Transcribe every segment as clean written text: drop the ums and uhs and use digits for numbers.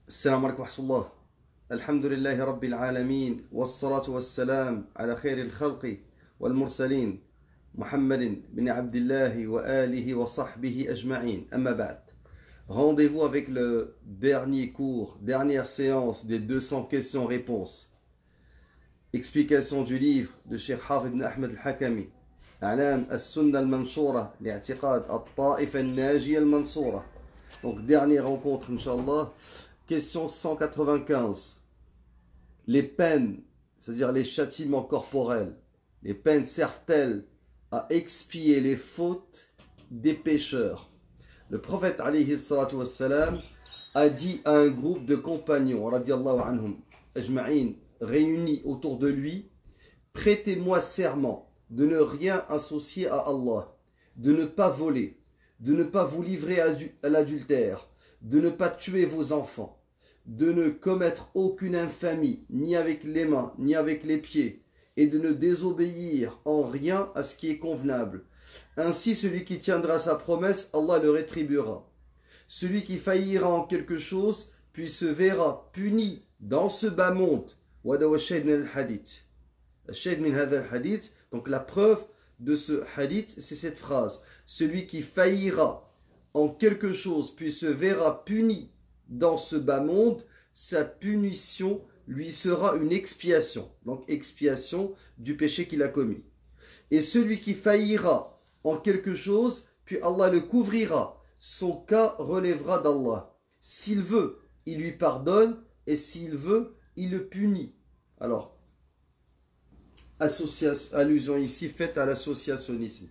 السلام عليكم ورحمة الله. الحمد لله رب العالمين والصلاة والسلام على خير الخلق والمرسلين محمد بن عبد الله وآله وصحبه أجمعين. أما بعد. Rendez-vous avec le dernier cours, dernière séance des 200 questions-réponses. Explication du livre de Cheikh Hafid ibn Ahmed al-Hakami. أعلام السنة المنشورة لاعتقاد الطائفة الناجية المنصورة. Donc dernière rencontre, Inch'Allah. Question 195. Les peines, c'est-à-dire les châtiments corporels, les peines servent-elles à expier les fautes des pécheurs? Le prophète alayhi salatu wassalam a dit à un groupe de compagnons, radiallahu anhum, ajma'in, réunis autour de lui, prêtez-moi serment de ne rien associer à Allah, de ne pas voler, de ne pas vous livrer à l'adultère, de ne pas tuer vos enfants, de ne commettre aucune infamie, ni avec les mains, ni avec les pieds, et de ne désobéir en rien à ce qui est convenable. Ainsi, celui qui tiendra sa promesse, Allah le rétribuera. Celui qui faillira en quelque chose, puis se verra puni dans ce bas monde. Donc la preuve de ce hadith, c'est cette phrase. Celui qui faillira en quelque chose, puis se verra puni dans ce bas monde, sa punition lui sera une expiation. Donc expiation du péché qu'il a commis. Et celui qui faillira en quelque chose, puis Allah le couvrira, son cas relèvera d'Allah. S'il veut, il lui pardonne, et s'il veut, il le punit. Alors, allusion ici faite à l'associationnisme.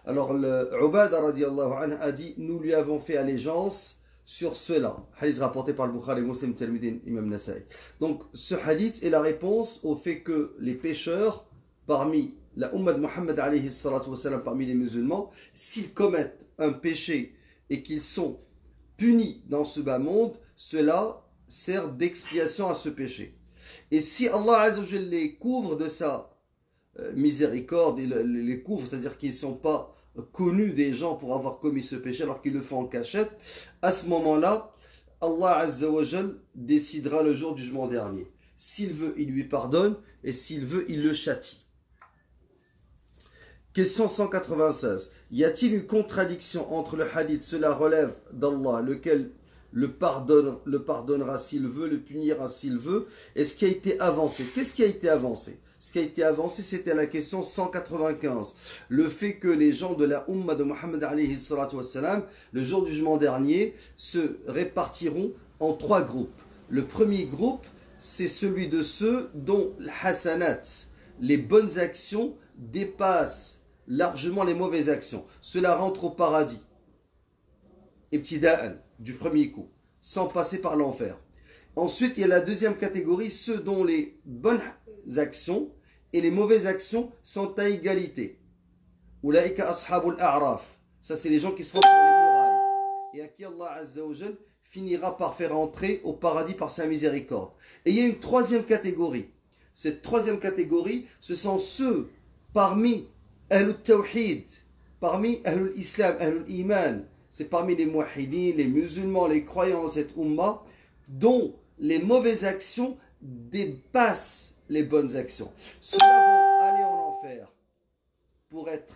Alors, le Ubada radiallahu anhu a dit, nous lui avons fait allégeance sur cela. Hadith rapporté par le Bukhari, Muslim, Tirmidhi, Imam Nasa'i. Donc, ce hadith est la réponse au fait que les pécheurs, parmi la Ummah de Muhammad alayhi salatu wassalam, parmi les musulmans, s'ils commettent un péché et qu'ils sont punis dans ce bas monde, cela sert d'expiation à ce péché. Et si Allah Azza wa Jalla les couvre de sa miséricorde, et les couvre, c'est-à-dire qu'ils ne sont pas connus des gens pour avoir commis ce péché alors qu'ils le font en cachette, à ce moment-là, Allah Azza wa Jalla décidera le jour du jugement dernier. S'il veut, il lui pardonne, et s'il veut, il le châtie. Question 196. Y a-t-il une contradiction entre le hadith, cela relève d'Allah, lequel le pardonnera s'il veut, le punira s'il veut, et ce qui a été avancé? Qu'est-ce qui a été avancé? Ce qui a été avancé, c'était la question 195. Le fait que les gens de la Ummah de Muhammad alayhi salatu wassalam, le jour du jugement dernier, se répartiront en trois groupes. Le premier groupe, c'est celui de ceux dont l'hasanat, les bonnes actions, dépassent largement les mauvaises actions. Cela rentre au paradis. Ibtida'an, du premier coup, sans passer par l'enfer. Ensuite, il y a la deuxième catégorie, ceux dont les bonnes actions et les mauvaises actions sont à égalité. Ulaika ashabul a'raf. Ça, c'est les gens qui seront sur les murailles. Et à qui Allah Azza wa Jal finira par faire entrer au paradis par sa miséricorde. Et il y a une troisième catégorie. Cette troisième catégorie, ce sont ceux parmi Ahlul Tawhid, parmi Ahlul Islam, Ahlul Iman. C'est parmi les muwahhidines, les musulmans, les croyants de cette Ummah, dont les mauvaises actions dépassent les bonnes actions. Ceux-là vont aller en enfer pour être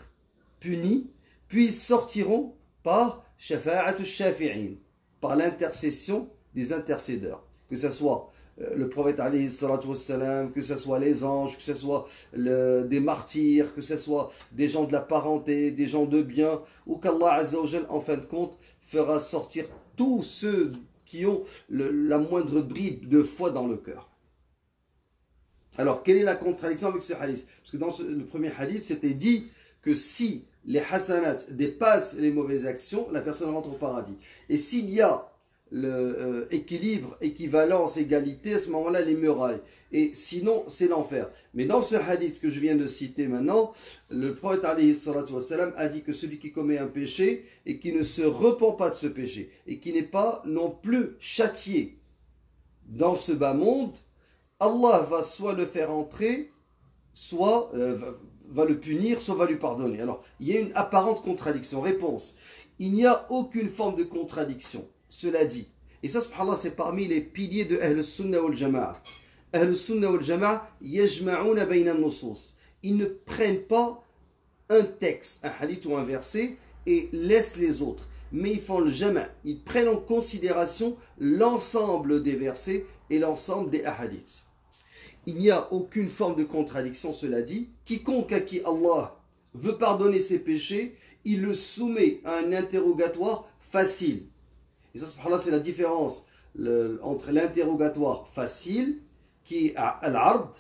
punis, puis ils sortiront par shafa'atu shafi'in, par l'intercession des intercédeurs. Que ce soit le prophète alayhi salatu wassalam, que ce soit les anges, que ce soit des martyrs, que ce soit des gens de la parenté, des gens de bien, ou qu'Allah Azza wa Jal, en fin de compte, fera sortir tous ceux qui ont la moindre bribe de foi dans le cœur. Alors, quelle est la contradiction avec ce hadith? Parce que dans le premier hadith, c'était dit que si les hasanats dépassent les mauvaises actions, la personne rentre au paradis. Et s'il y a équilibre, équivalence, égalité, à ce moment-là, les murailles. Et sinon, c'est l'enfer. Mais dans ce hadith que je viens de citer maintenant, le prophète alayhi salatu wassalam a dit que celui qui commet un péché et qui ne se repent pas de ce péché et qui n'est pas non plus châtié dans ce bas monde, Allah va soit le faire entrer, soit va le punir, soit va lui pardonner. Alors, il y a une apparente contradiction. Réponse. Il n'y a aucune forme de contradiction. Cela dit, Et ça, subhanallah, c'est parmi les piliers de Ahl al-Sunnah wal-Jama'a. Ahl al-Sunnah wal-Jama'a, yajma'una bayna an-nusus. Ils ne prennent pas un texte, un hadith ou un verset, et laissent les autres. Mais ils font le jama'. Ils prennent en considération l'ensemble des versets et l'ensemble des hadiths. Il n'y a aucune forme de contradiction, cela dit. Quiconque à qui Allah veut pardonner ses péchés, il le soumet à un interrogatoire facile. Et ça, subhanallah, c'est la différence entre l'interrogatoire facile, qui est al-ard,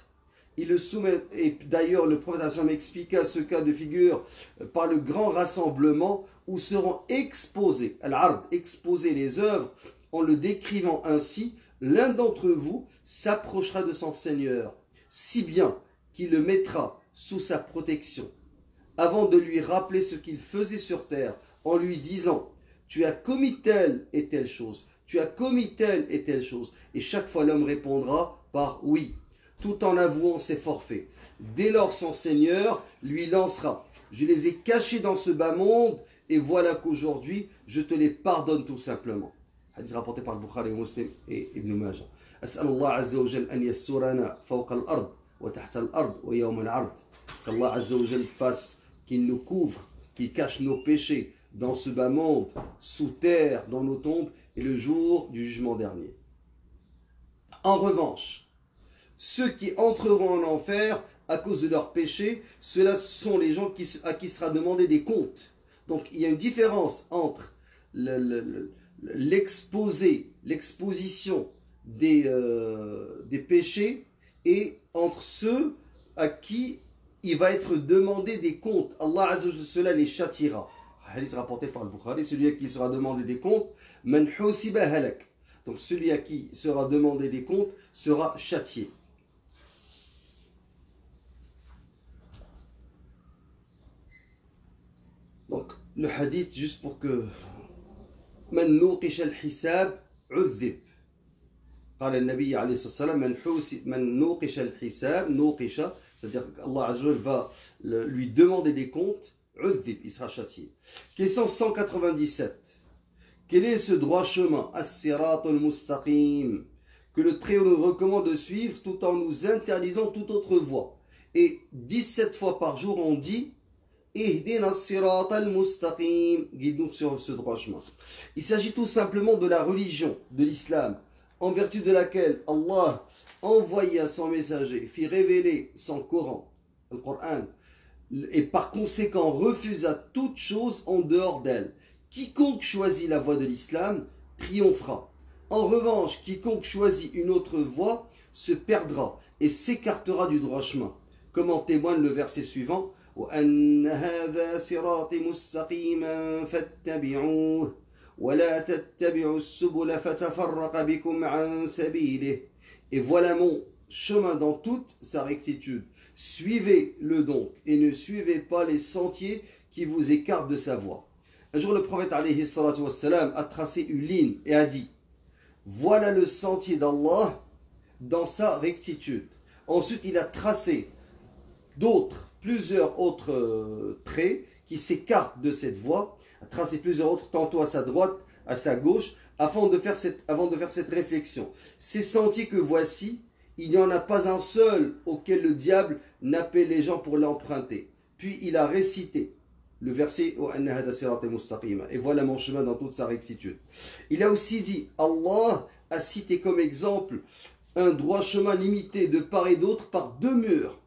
il le soumet, et d'ailleurs le prophète expliqua ce cas de figure par le grand rassemblement où seront exposés, al-ard, exposés les œuvres, en le décrivant ainsi, l'un d'entre vous s'approchera de son Seigneur, si bien qu'il le mettra sous sa protection, avant de lui rappeler ce qu'il faisait sur terre, en lui disant, tu as commis telle et telle chose, tu as commis telle et telle chose. Et chaque fois l'homme répondra par oui, tout en avouant ses forfaits. Dès lors son Seigneur lui lancera, je les ai cachés dans ce bas monde, et voilà qu'aujourd'hui je te les pardonne tout simplement. Hadith rapporté par Bukhari, Muslim et Ibn Majah. أسأل الله عز وجل أن يسرنا فوق الأرض وتحت الأرض ويوم العرض. Qu'Allah Azza wa Jal fasse qu'il nous couvre, qu'il cache nos péchés dans ce bas monde, sous terre, dans nos tombes, et le jour du jugement dernier. En revanche, ceux qui entreront en enfer à cause de leurs péchés, ceux-là sont les gens à qui sera demandé des comptes. Donc il y a une différence entre l'exposition des péchés et entre ceux à qui il va être demandé des comptes. Allah Azza wa Jalla, cela les châtiera. Hadith rapporté par le Bukhari, celui à qui sera demandé des comptes, man husiba halak. Donc celui à qui sera demandé des comptes sera châtié. Donc le hadith, juste pour que man nuqish al-hisab udhib. قال النبي عليه الصلاة والسلام من نوقش الحساب نوقش, c'est-à-dire qu'Allah Azza wa Jalla va lui demander des comptes, udhib, il sera châtié. Question 197. Quel est ce droit chemin, as-sirat al-mustaqim, que le Très-Haut nous recommande de suivre tout en nous interdisant toute autre voie? Et 17 fois par jour on dit Ihdina as-sirat al-mustaqim, guide-nous sur ce droit chemin. Il s'agit tout simplement de la religion, de l'islam, en vertu de laquelle Allah envoya son messager, fit révéler son Coran, le Coran, et par conséquent refusa toute chose en dehors d'elle. Quiconque choisit la voie de l'islam triomphera. En revanche, quiconque choisit une autre voie se perdra et s'écartera du droit chemin. Comme en témoigne le verset suivant, وَأَنَّ هَذَا صِرَاطِ مُسْتَقِيمًا فَاتَّبِعُوهُ وَلَا تَتَّبِعُوا السُّبُلَ فَتَفَرَّقَ بِكُمْ عَنْ سَبِيلِهِ. Et voilà mon chemin dans toute sa rectitude. Suivez-le donc et ne suivez pas les sentiers qui vous écartent de sa voie. Un jour, le prophète alayhi salatu wassalam a tracé une ligne et a dit: voilà le sentier d'Allah dans sa rectitude. Ensuite, il a tracé plusieurs autres traits qui s'écartent de cette voie, a tracé plusieurs autres, tantôt à sa droite, à sa gauche, avant de faire cette réflexion. Ces sentiers que voici, il n'y en a pas un seul auquel le diable n'appelle les gens pour l'emprunter. Puis il a récité le verset et voilà mon chemin dans toute sa rectitude. Il a aussi dit, Allah a cité comme exemple un droit chemin limité de part et d'autre par deux murs,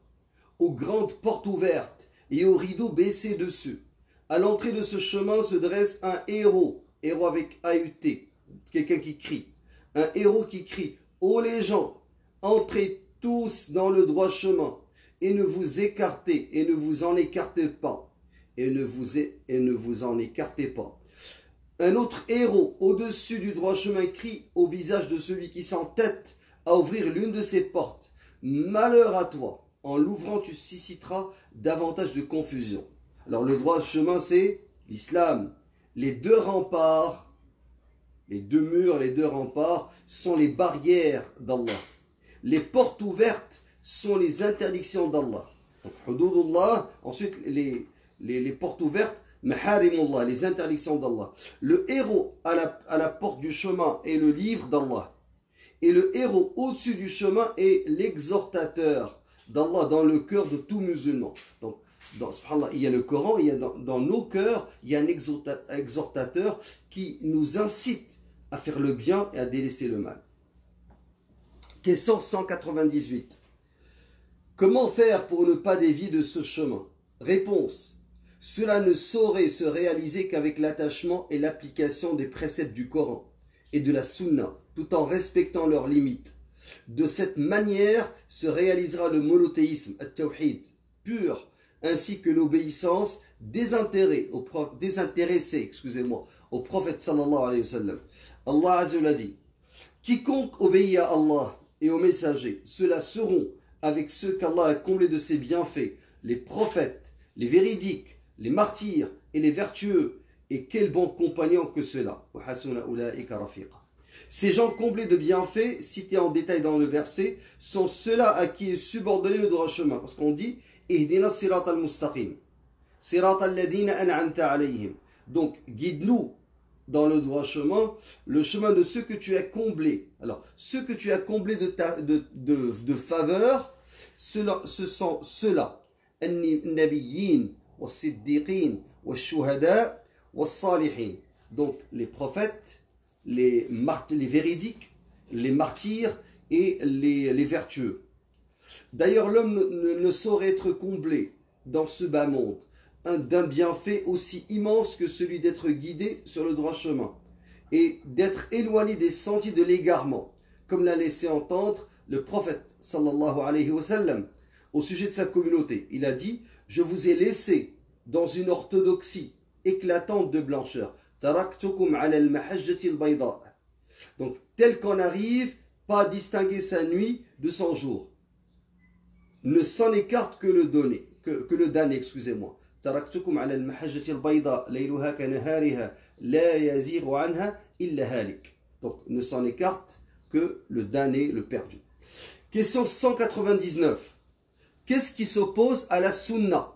aux grandes portes ouvertes et aux rideaux baissés dessus. À l'entrée de ce chemin se dresse un héros avec AUT, quelqu'un qui crie. Un héros qui crie, ô les gens, entrez tous dans le droit chemin et ne vous écartez et ne vous en écartez pas. Et ne vous en écartez pas. Un autre héros au-dessus du droit chemin crie au visage de celui qui s'entête à ouvrir l'une de ses portes. Malheur à toi, en l'ouvrant tu susciteras davantage de confusion. Alors le droit chemin c'est l'islam. Les deux remparts, les deux murs, les deux remparts sont les barrières d'Allah. Les portes ouvertes sont les interdictions d'Allah. Donc hududullah, ensuite les portes ouvertes Maharimullah, les interdictions d'Allah. Le héros à la porte du chemin est le livre d'Allah. Et le héros au-dessus du chemin est l'exhortateur d'Allah dans le cœur de tout musulman. Donc, subhanallah, il y a le Coran, il y a dans nos cœurs, il y a un exhortateur qui nous incite à faire le bien et à délaisser le mal. Question 198. Comment faire pour ne pas dévier de ce chemin? Réponse. Cela ne saurait se réaliser qu'avec l'attachement et l'application des préceptes du Coran et de la Sunna, tout en respectant leurs limites. De cette manière se réalisera le monothéisme, at-tawhid, pur, ainsi que l'obéissance désintéressée au prophète sallallahu alayhi wa sallam. Allah Azza wa dit, quiconque obéit à Allah et aux messagers, ceux-là seront avec ceux qu'Allah a comblés de ses bienfaits, les prophètes, les véridiques, les martyrs et les vertueux, et quel bon compagnon que ceux-là. Ces gens comblés de bienfaits, cités en détail dans le verset, sont ceux-là à qui est subordonné le droit chemin. Parce qu'on dit Ihdina sirat al-mustaqim, sirat al-ladina an'amta alayhim. Donc, guide-nous dans le droit chemin, le chemin de ceux que tu as comblés. Alors, ceux que tu as comblés de faveur, ce sont ceux-là. An-nabiyyin, was-siddiqin, was-shuhada, was-salihin. Donc, les prophètes, les véridiques, les martyrs et les vertueux. D'ailleurs, l'homme ne saurait être comblé dans ce bas monde d'un bienfait aussi immense que celui d'être guidé sur le droit chemin et d'être éloigné des sentiers de l'égarement, comme l'a laissé entendre le prophète sallallahu alayhi wa sallam au sujet de sa communauté. Il a dit, je vous ai laissé dans une orthodoxie éclatante de blancheur. Taraktukum ala al-mahajjati al-bayda. Donc, tel qu'on arrive, pas à distinguer sa nuit de son jour. Ne s'en écarte que le damné, excusez-moi. Taraktukum ala al-mahajjati al-bayda, layluha kanahariha, la yaziru anha illa halik. Donc, ne s'en écarte que le damné, le perdu. Question 199. Qu'est-ce qui s'oppose à la sunna?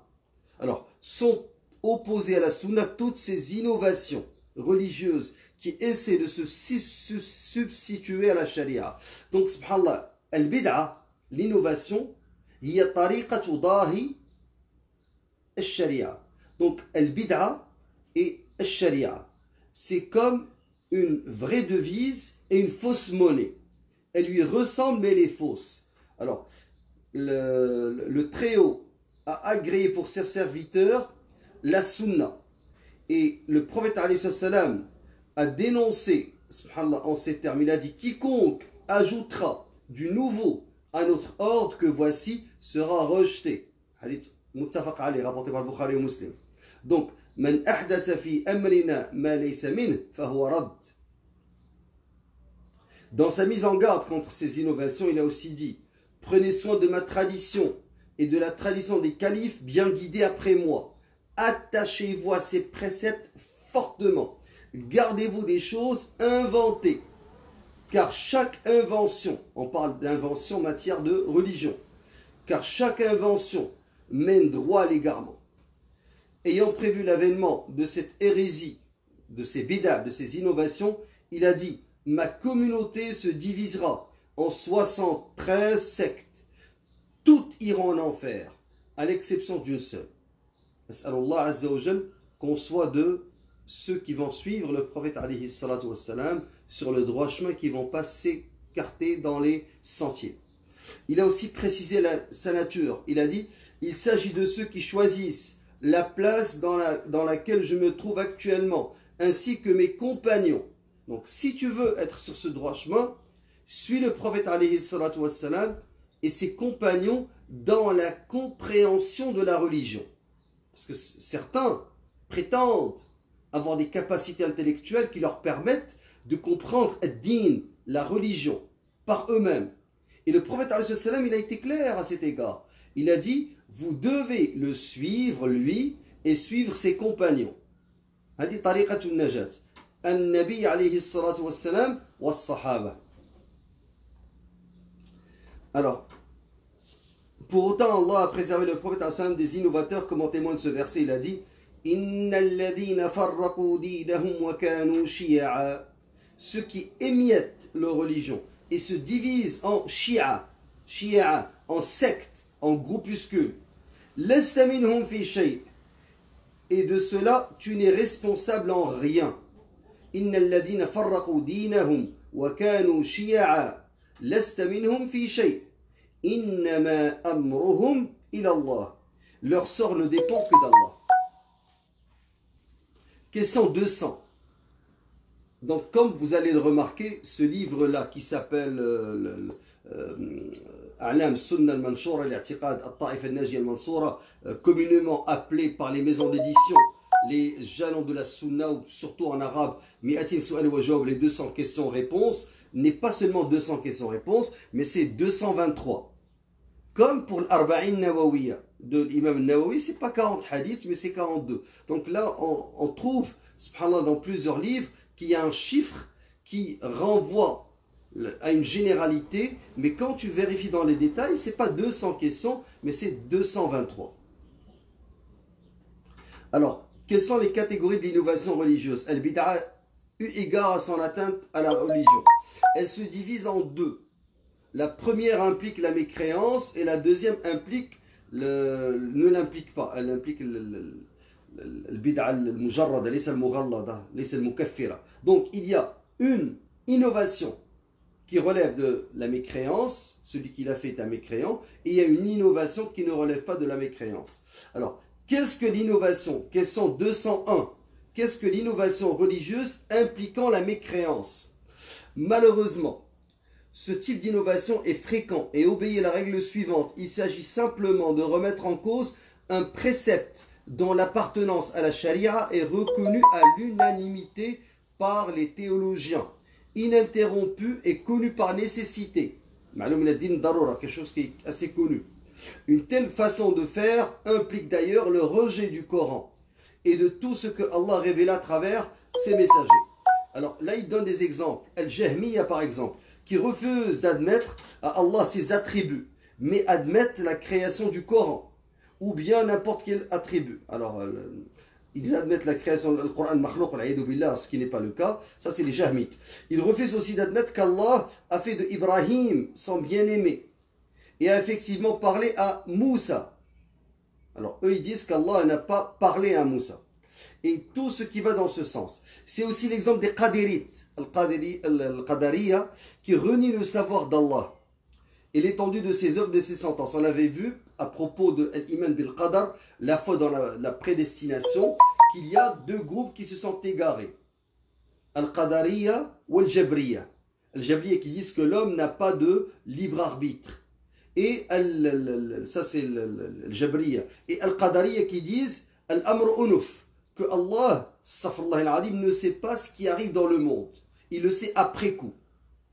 Alors, sont opposées à la sunna toutes ces innovations religieuses qui essaient de se substituer à la sharia. Donc, subhanallah, al-bid'a, l'innovation, hiya tariqatu dahi al-sharia. Donc, al-bid'a et al-sharia, c'est comme une vraie devise et une fausse monnaie. Elle lui ressemble, mais elle est fausse. Alors, le Très-Haut a agréé pour ses serviteurs la sunna. Et le prophète alayhi salam a dénoncé, subhanallah, en ces termes, il a dit, quiconque ajoutera du nouveau à notre ordre que voici sera rejeté. Hadith muttafaq alayhi, rapporté par Bukhari et Muslim. Donc, man ahdatha fi amrina ma laysa min fahuwa radd. Dans sa mise en garde contre ces innovations, il a aussi dit, prenez soin de ma tradition et de la tradition des califes bien guidés après moi. Attachez-vous à ces préceptes fortement. Gardez-vous des choses inventées. Car chaque invention, on parle d'invention en matière de religion, car chaque invention mène droit à l'égarement. Ayant prévu l'avènement de cette hérésie, de ces bid'ah, de ces innovations, il a dit, ma communauté se divisera en 73 sectes. Toutes iront en enfer, à l'exception d'une seule. As'alullah Azza wa Jal qu'on soit de ceux qui vont suivre le prophète alayhi salatu wassalam sur le droit chemin, qui ne vont pas s'écarter dans les sentiers. Il a aussi précisé sa nature. Il a dit, il s'agit de ceux qui choisissent la place dans laquelle je me trouve actuellement, ainsi que mes compagnons. Donc si tu veux être sur ce droit chemin, suis le prophète alayhi salatu wassalam et ses compagnons dans la compréhension de la religion. Parce que certains prétendent avoir des capacités intellectuelles qui leur permettent de comprendre ad-din, la religion, par eux-mêmes. Et le prophète alayhi salam, il a été clair à cet égard. Il a dit, vous devez le suivre, lui, et suivre ses compagnons. Hadi tariqatun najat. An-nabi alayhi salatu wassalam wa sahaba. Alors, pour autant, Allah a préservé le prophète des innovateurs, comme en témoigne ce verset. Il a dit, Inna alladhina farraqu dinahum wa kanu shi'a. Ceux qui émiettent leur religion et se divisent en shi'a, en sectes, en groupuscules. Lasta minhum fi shay'. Et de cela, tu n'es responsable en rien. Inna alladhina farraqu dinahum wa kanu shi'a. Lasta minhum fi shay'. Innama amruhum ila Allah. Leur sort ne dépend que d'Allah. Question 200. Donc, comme vous allez le remarquer, ce livre-là qui s'appelle A'lam Sunna al-Manshura, l'I'tiqad al-Ta'if al-Naji al-Mansoura, communément appelé par les maisons d'édition les jalons de la Sunna, ou surtout en arabe, Mi'atin Su'al wa Jawab, les 200 questions-réponses, n'est pas seulement 200 questions-réponses, mais c'est 223. Comme pour l'Arba'in Nawawiya de l'imam Nawawi, c'est pas 40 hadiths, mais c'est 42. Donc là, on trouve, subhanallah, dans plusieurs livres, qu'il y a un chiffre qui renvoie à une généralité, mais quand tu vérifies dans les détails, c'est pas 200 questions, mais c'est 223. Alors, quelles sont les catégories de l'innovation religieuse? Al-bid'a, eu égard à son atteinte à la religion, elle se divise en deux. La première implique la mécréance et la deuxième implique ne l'implique pas. Elle implique البدعة المجردة ليس المغلظة ليس المكفرة. Donc il y a une innovation qui relève de la mécréance, celui qui l'a fait est un mécréant, et il y a une innovation qui ne relève pas de la mécréance. Alors, qu'est-ce que l'innovation? Question 201. Qu'est-ce que l'innovation religieuse impliquant la mécréance? Malheureusement, ce type d'innovation est fréquent et obéit à la règle suivante. Il s'agit simplement de remettre en cause un précepte dont l'appartenance à la charia est reconnue à l'unanimité par les théologiens, ininterrompue et connue par nécessité. Quelque chose qui est assez connu. Une telle façon de faire implique d'ailleurs le rejet du Coran et de tout ce que Allah révèle à travers ses messagers. Alors là, il donne des exemples. Al-Jahmiya, par exemple, qui refuse d'admettre à Allah ses attributs, mais admettent la création du Coran, ou bien n'importe quel attribut. Alors, ils admettent la création du Coran makhlouq, ce qui n'est pas le cas. Ça, c'est les Jahmites. Ils refusent aussi d'admettre qu'Allah a fait de Ibrahim son bien-aimé et a effectivement parlé à Moussa. Alors, eux, ils disent qu'Allah n'a pas parlé à Moussa. Et tout ce qui va dans ce sens. C'est aussi l'exemple des Qadirites, Al-Qadariya, qui renie le savoir d'Allah et l'étendue de ses œuvres, de ses sentences. On l'avait vu à propos de Al-Iman bil-Qadar, la foi dans la prédestination, qu'il y a deux groupes qui se sont égarés. Al-Qadariya ou Al-Jabriya. Al-Jabriya qui disent que l'homme n'a pas de libre arbitre. Et ça c'est Al-Jabriya. Et Al-Qadariya qui disent Al-Amr Unuf, que Allah, ne sait pas ce qui arrive dans le monde. Il le sait après coup.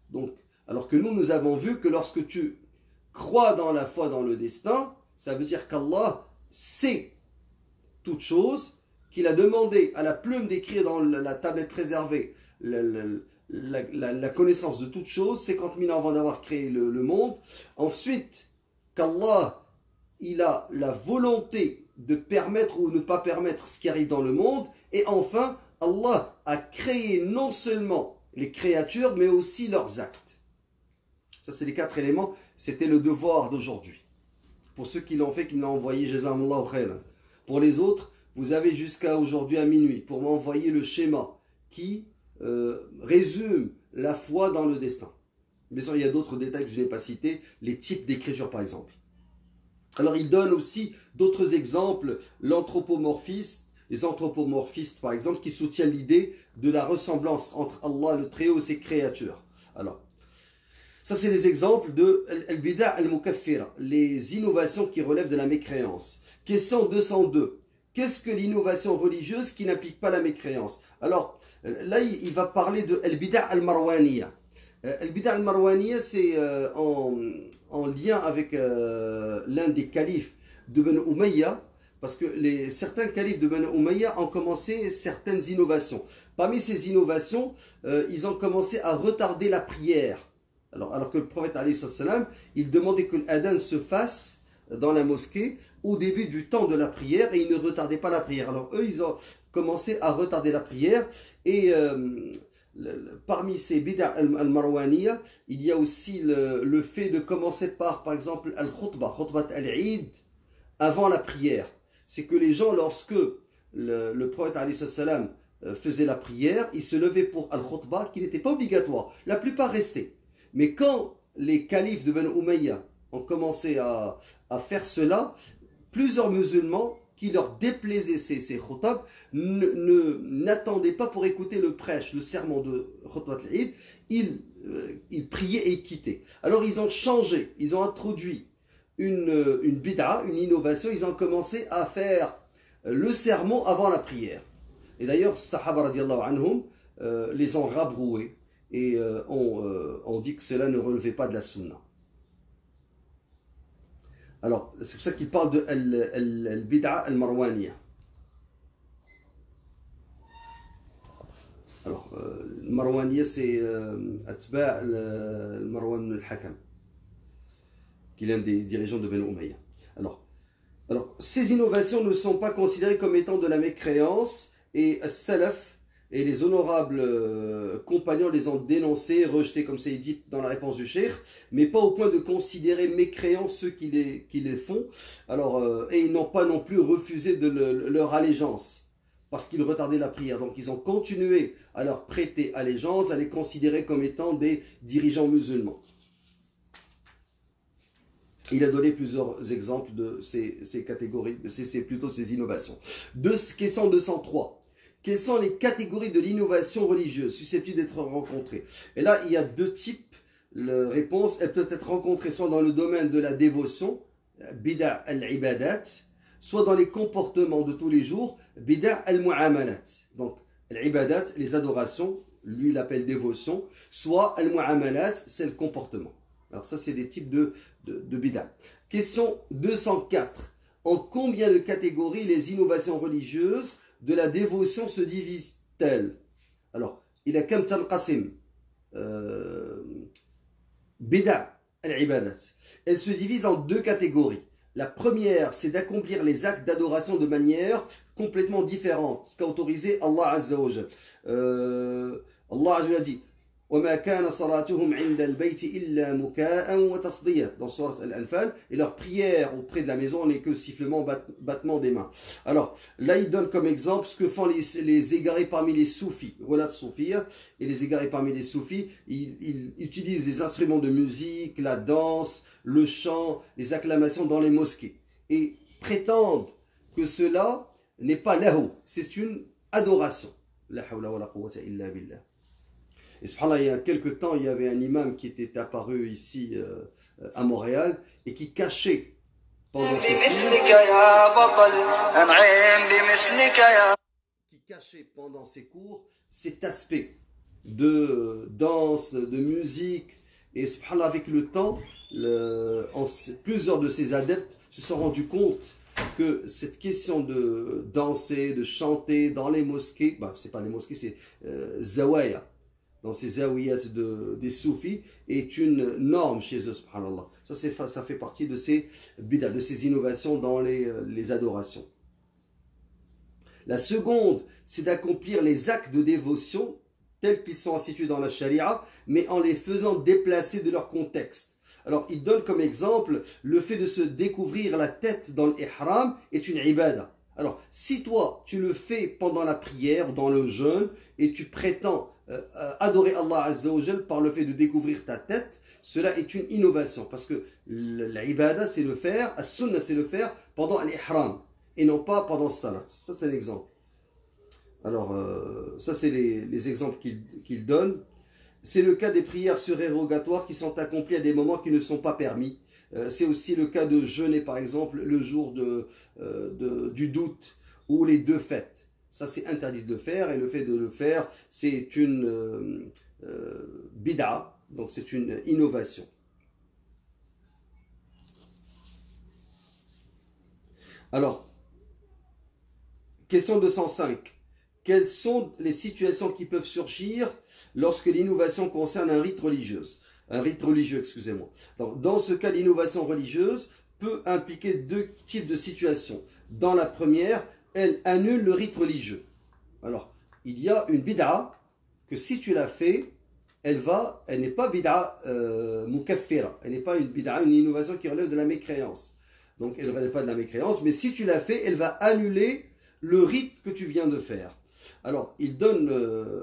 Donc, alors que nous avons vu que lorsque tu crois dans la foi, dans le destin, ça veut dire qu'Allah sait toute chose, qu'il a demandé à la plume d'écrire dans la tablette préservée la connaissance de toute chose, 50 000 ans avant d'avoir créé le monde. Ensuite, qu'Allah, il a la volonté de permettre ou ne pas permettre ce qui arrive dans le monde. Et enfin, Allah a créé non seulement les créatures, mais aussi leurs actes. Ça, c'est les 4 éléments. C'était le devoir d'aujourd'hui. Pour ceux qui l'ont fait, qui me l'ont envoyé, jazakumullahu khairan. Pour les autres, vous avez jusqu'à aujourd'hui à minuit pour m'envoyer le schéma qui résume la foi dans le destin. Bien sûr, il y a d'autres détails que je n'ai pas cités, les types d'écriture par exemple. Alors, il donne aussi d'autres exemples, l'anthropomorphisme, les anthropomorphistes par exemple, qui soutiennent l'idée de la ressemblance entre Allah le Très-Haut et ses créatures. Alors, ça c'est les exemples de al-bida' al-mukaffira, les innovations qui relèvent de la mécréance. Question 202. Qu'est-ce que l'innovation religieuse qui n'implique pas la mécréance? Alors, là, il va parler de al-bida' al-marwaniya. Al-bida' al-marwaniya, c'est en lien avec l'un des califes de Banu Umayya, parce que certains califes de Banu Umayya ont commencé certaines innovations. Parmi ces innovations, ils ont commencé à retarder la prière. Alors que le prophète, alayhi salam, il demandait que l'adhan se fasse dans la mosquée au début du temps de la prière et ils ne retardaient pas la prière. Alors eux, ils ont commencé à retarder la prière et parmi ces bid'a al-marwaniya, il y a aussi le fait de commencer par exemple, khutbat al-Eid, avant la prière. C'est que les gens, lorsque le prophète alayhi salam faisait la prière, il se levait pour al-khutbah qui n'était pas obligatoire. La plupart restaient. Mais quand les califes de Banu Umayya ont commencé à faire cela, plusieurs musulmans qui leur déplaisaient ces khutab n'attendaient pas pour écouter le prêche, le sermon de khutbat al-Eid, ils priaient et ils quittaient. Alors ils ont changé, ils ont introduit une bid'a, une innovation, ils ont commencé à faire le sermon avant la prière. Et d'ailleurs, Sahaba radiallahu anhum les ont rabroués et ont dit que cela ne relevait pas de la sunna. Alors, c'est pour ça qu'il parle de al-bid'a al-marwaniya. Alors, al-marwaniya, c'est Atba' al-Marwan al-Hakam, qui est l'un des dirigeants de Banu Umayya. Alors, ces innovations ne sont pas considérées comme étant de la mécréance et Salaf et les honorables compagnons les ont dénoncés, rejetés, comme c'est dit dans la réponse du cheikh, mais pas au point de considérer mécréants ceux qui les font. Alors, et ils n'ont pas non plus refusé de leur allégeance, parce qu'ils retardaient la prière. Donc ils ont continué à leur prêter allégeance, à les considérer comme étant des dirigeants musulmans. Il a donné plusieurs exemples de ces catégories, plutôt ces innovations. Question 203. Quelles sont les catégories de l'innovation religieuse susceptibles d'être rencontrées? Et là, il y a deux types. La réponse, elle peut être rencontrée soit dans le domaine de la dévotion, bid'a al-ibadat, soit dans les comportements de tous les jours, bid'a al-mu'amalat. Donc, al-ibadat, les adorations, lui il appelle dévotion, soit al-mu'amalat, c'est le comportement. Alors ça, c'est des types de bid'a. Question 204. En combien de catégories les innovations religieuses de la dévotion se divise-t-elle? Alors, il a kam tanqasim bid'a al-ibadat. Elle se divise en deux catégories. La première, c'est d'accomplir les actes d'adoration de manière complètement différente, ce qu'a autorisé Allah Azza wa Jal. Allah Azza wa Jal dit وَمَا كَانَ صَلَاتُهُمْ عِنْدَ الْبَيْتِ إِلَّا مُكَاءً وَتَصْدِيًّا dans Sourate Al-Anfal, et leur prière auprès de la maison n'est que sifflement, battement des mains. Alors, là, il donne comme exemple ce que font les égarés parmi les soufis, Ghulat Soufia, et les égarés parmi les soufis, ils utilisent les instruments de musique, la danse, le chant, les acclamations dans les mosquées, et prétendent que cela n'est pas lahu, c'est une adoration. La hawla wa la quwwata illa billah. Et subhanallah, il y a quelques temps, il y avait un imam qui était apparu ici à Montréal et qui cachait pendant ses cours cet aspect de danse, de musique. Et subhanallah, avec le temps, plusieurs de ses adeptes se sont rendus compte que cette question de danser, de chanter dans les mosquées, c'est pas les mosquées, c'est zawaya, dans ces zawiyat des soufis, est une norme chez eux, subhanallah. Ça fait partie de ces bid'a, de ces innovations dans les adorations. La seconde, c'est d'accomplir les actes de dévotion tels qu'ils sont institués dans la charia, mais en les faisant déplacer de leur contexte. Alors, il donne comme exemple le fait de se découvrir la tête dans l'ihram est une ibada. Alors, si toi, tu le fais pendant la prière ou dans le jeûne et tu prétends adorer Allah Azza wa Jal par le fait de découvrir ta tête, cela est une innovation parce que l'ibada c'est le faire, as-sunnah c'est le faire pendant l'ihram et non pas pendant le salat. Ça c'est un exemple. Alors ça c'est les exemples qu'il donne. C'est le cas des prières surérogatoires qui sont accomplies à des moments qui ne sont pas permis. C'est aussi le cas de jeûner par exemple le jour du doute ou les deux fêtes. Ça, c'est interdit de le faire, et le fait de le faire, c'est une bid'a, donc c'est une innovation. Alors, question 205. Quelles sont les situations qui peuvent surgir lorsque l'innovation concerne un rite religieux, excusez-moi. Dans ce cas d'innovation religieuse, peut impliquer deux types de situations. Dans la première, elle annule le rite religieux. Alors, il y a une bid'a que si tu l'as fait, elle n'est pas bid'a mukaffira, elle n'est pas une bid'a, une innovation qui relève de la mécréance. Donc elle ne relève pas de la mécréance, mais si tu l'as fait, elle va annuler le rite que tu viens de faire. Alors, il donne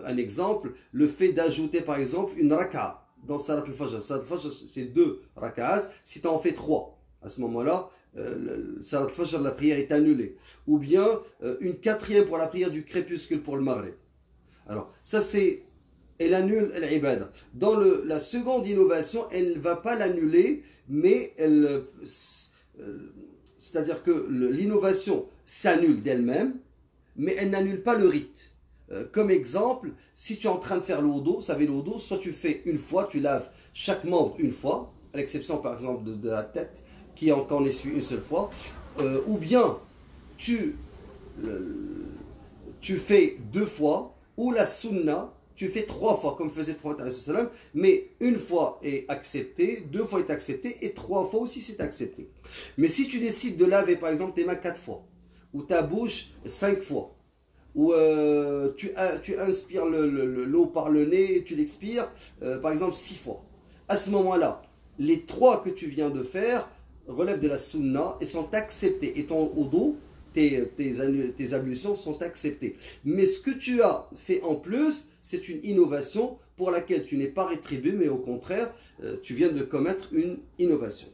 un exemple, le fait d'ajouter par exemple une raka'a dans Salat al-Fajr. Salat al-Fajr, c'est 2 raka'as, si tu en fais 3, à ce moment-là, Salat al-Fajr, la prière est annulée. Ou bien une 4e pour la prière du crépuscule pour le Maghrib. Alors, ça c'est, elle annule l'ibada. Dans la seconde innovation, elle ne va pas l'annuler, mais c'est-à-dire que l'innovation s'annule d'elle-même, mais elle n'annule pas le rite. Comme exemple, si tu es en train de faire le wudu, vous savez le wudu, soit tu fais une fois, tu laves chaque membre une fois, à l'exception par exemple de la tête, qui en essuie une seule fois, ou bien tu fais 2 fois, ou la sunna, tu fais 3 fois, comme faisait le prophète, mais une fois est accepté, 2 fois est accepté, et 3 fois aussi c'est accepté. Mais si tu décides de laver par exemple tes mains 4 fois, ou ta bouche 5 fois, ou tu inspires l'eau par le nez et tu l'expires par exemple 6 fois, à ce moment-là, les 3 que tu viens de faire relèvent de la sunna et sont acceptés. Et ton wudu, tes ablutions sont acceptées. Mais ce que tu as fait en plus, c'est une innovation pour laquelle tu n'es pas rétribué, mais au contraire, tu viens de commettre une innovation.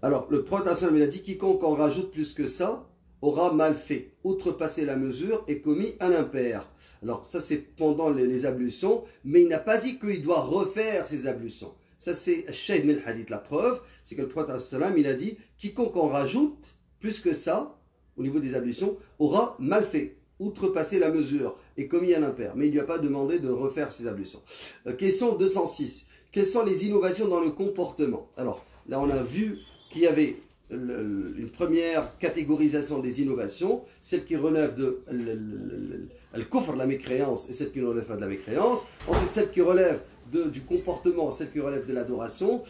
Alors, le prophète il a dit, quiconque en rajoute plus que ça, aura mal fait, outrepasser la mesure et commis un impair. Alors, ça c'est pendant les ablutions, mais il n'a pas dit qu'il doit refaire ses ablutions. Ça c'est Shayd min hadith. La preuve, c'est que le prophète il a dit, quiconque en rajoute plus que ça, au niveau des ablutions, aura mal fait, outrepassé la mesure et commis un impair. Mais il ne lui a pas demandé de refaire ses ablutions. Question 206. Quelles sont les innovations dans le comportement? Alors, là on a vu qu'il y avait une première catégorisation des innovations, celle qui relève de le la mécréance, et celle qui ne relève pas de la mécréance. Ensuite, celle qui relève du comportement, celle qui relève de l'adoration.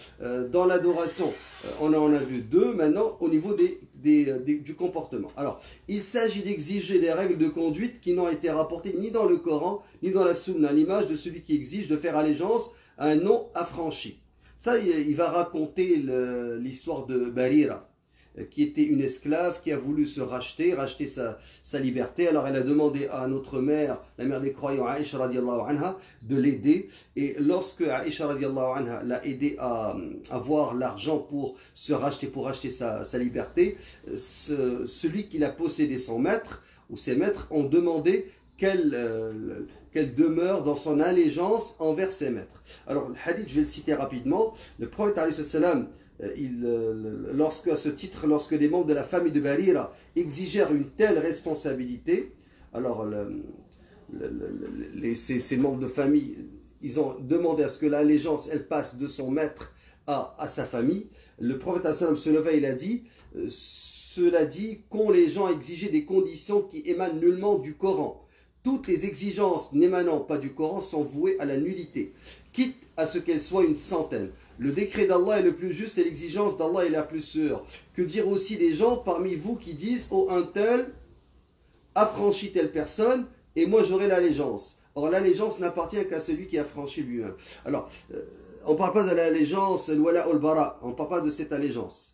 Dans l'adoration, on en a vu 2 maintenant au niveau du comportement. Alors, il s'agit d'exiger des règles de conduite qui n'ont été rapportées ni dans le Coran, ni dans la Sunna, l'image de celui qui exige de faire allégeance à un nom affranchi. Ça, il va raconter l'histoire de Barira, qui était une esclave qui a voulu se racheter sa liberté. Alors elle a demandé à notre mère, la mère des croyants, Aïcha radiallahu anha, de l'aider. Et lorsque Aïcha radiallahu anha l'a aidé à avoir l'argent pour se racheter, pour acheter sa liberté, celui qui l'a possédé, son maître ou ses maîtres, ont demandé qu'elle demeure dans son allégeance envers ses maîtres. Alors le hadith, je vais le citer rapidement. Le prophète alayhi salam, à ce titre, lorsque des membres de la famille de Barira exigèrent une telle responsabilité, alors ces membres de famille, ils ont demandé à ce que l'allégeance elle passe de son maître à sa famille. Le prophète se leva et il a dit, cela dit, qu'ont les gens exigé des conditions qui émanent nullement du Coran. Toutes les exigences n'émanant pas du Coran sont vouées à la nullité, quitte à ce qu'elles soient une centaine. Le décret d'Allah est le plus juste et l'exigence d'Allah est la plus sûre. Que dire aussi des gens parmi vous qui disent « Oh, un tel affranchit telle personne et moi j'aurai l'allégeance ». Or, l'allégeance n'appartient qu'à celui qui a franchi lui-même. Alors, on ne parle pas de l'allégeance, l'wala ul-bara, on ne parle pas de cette allégeance.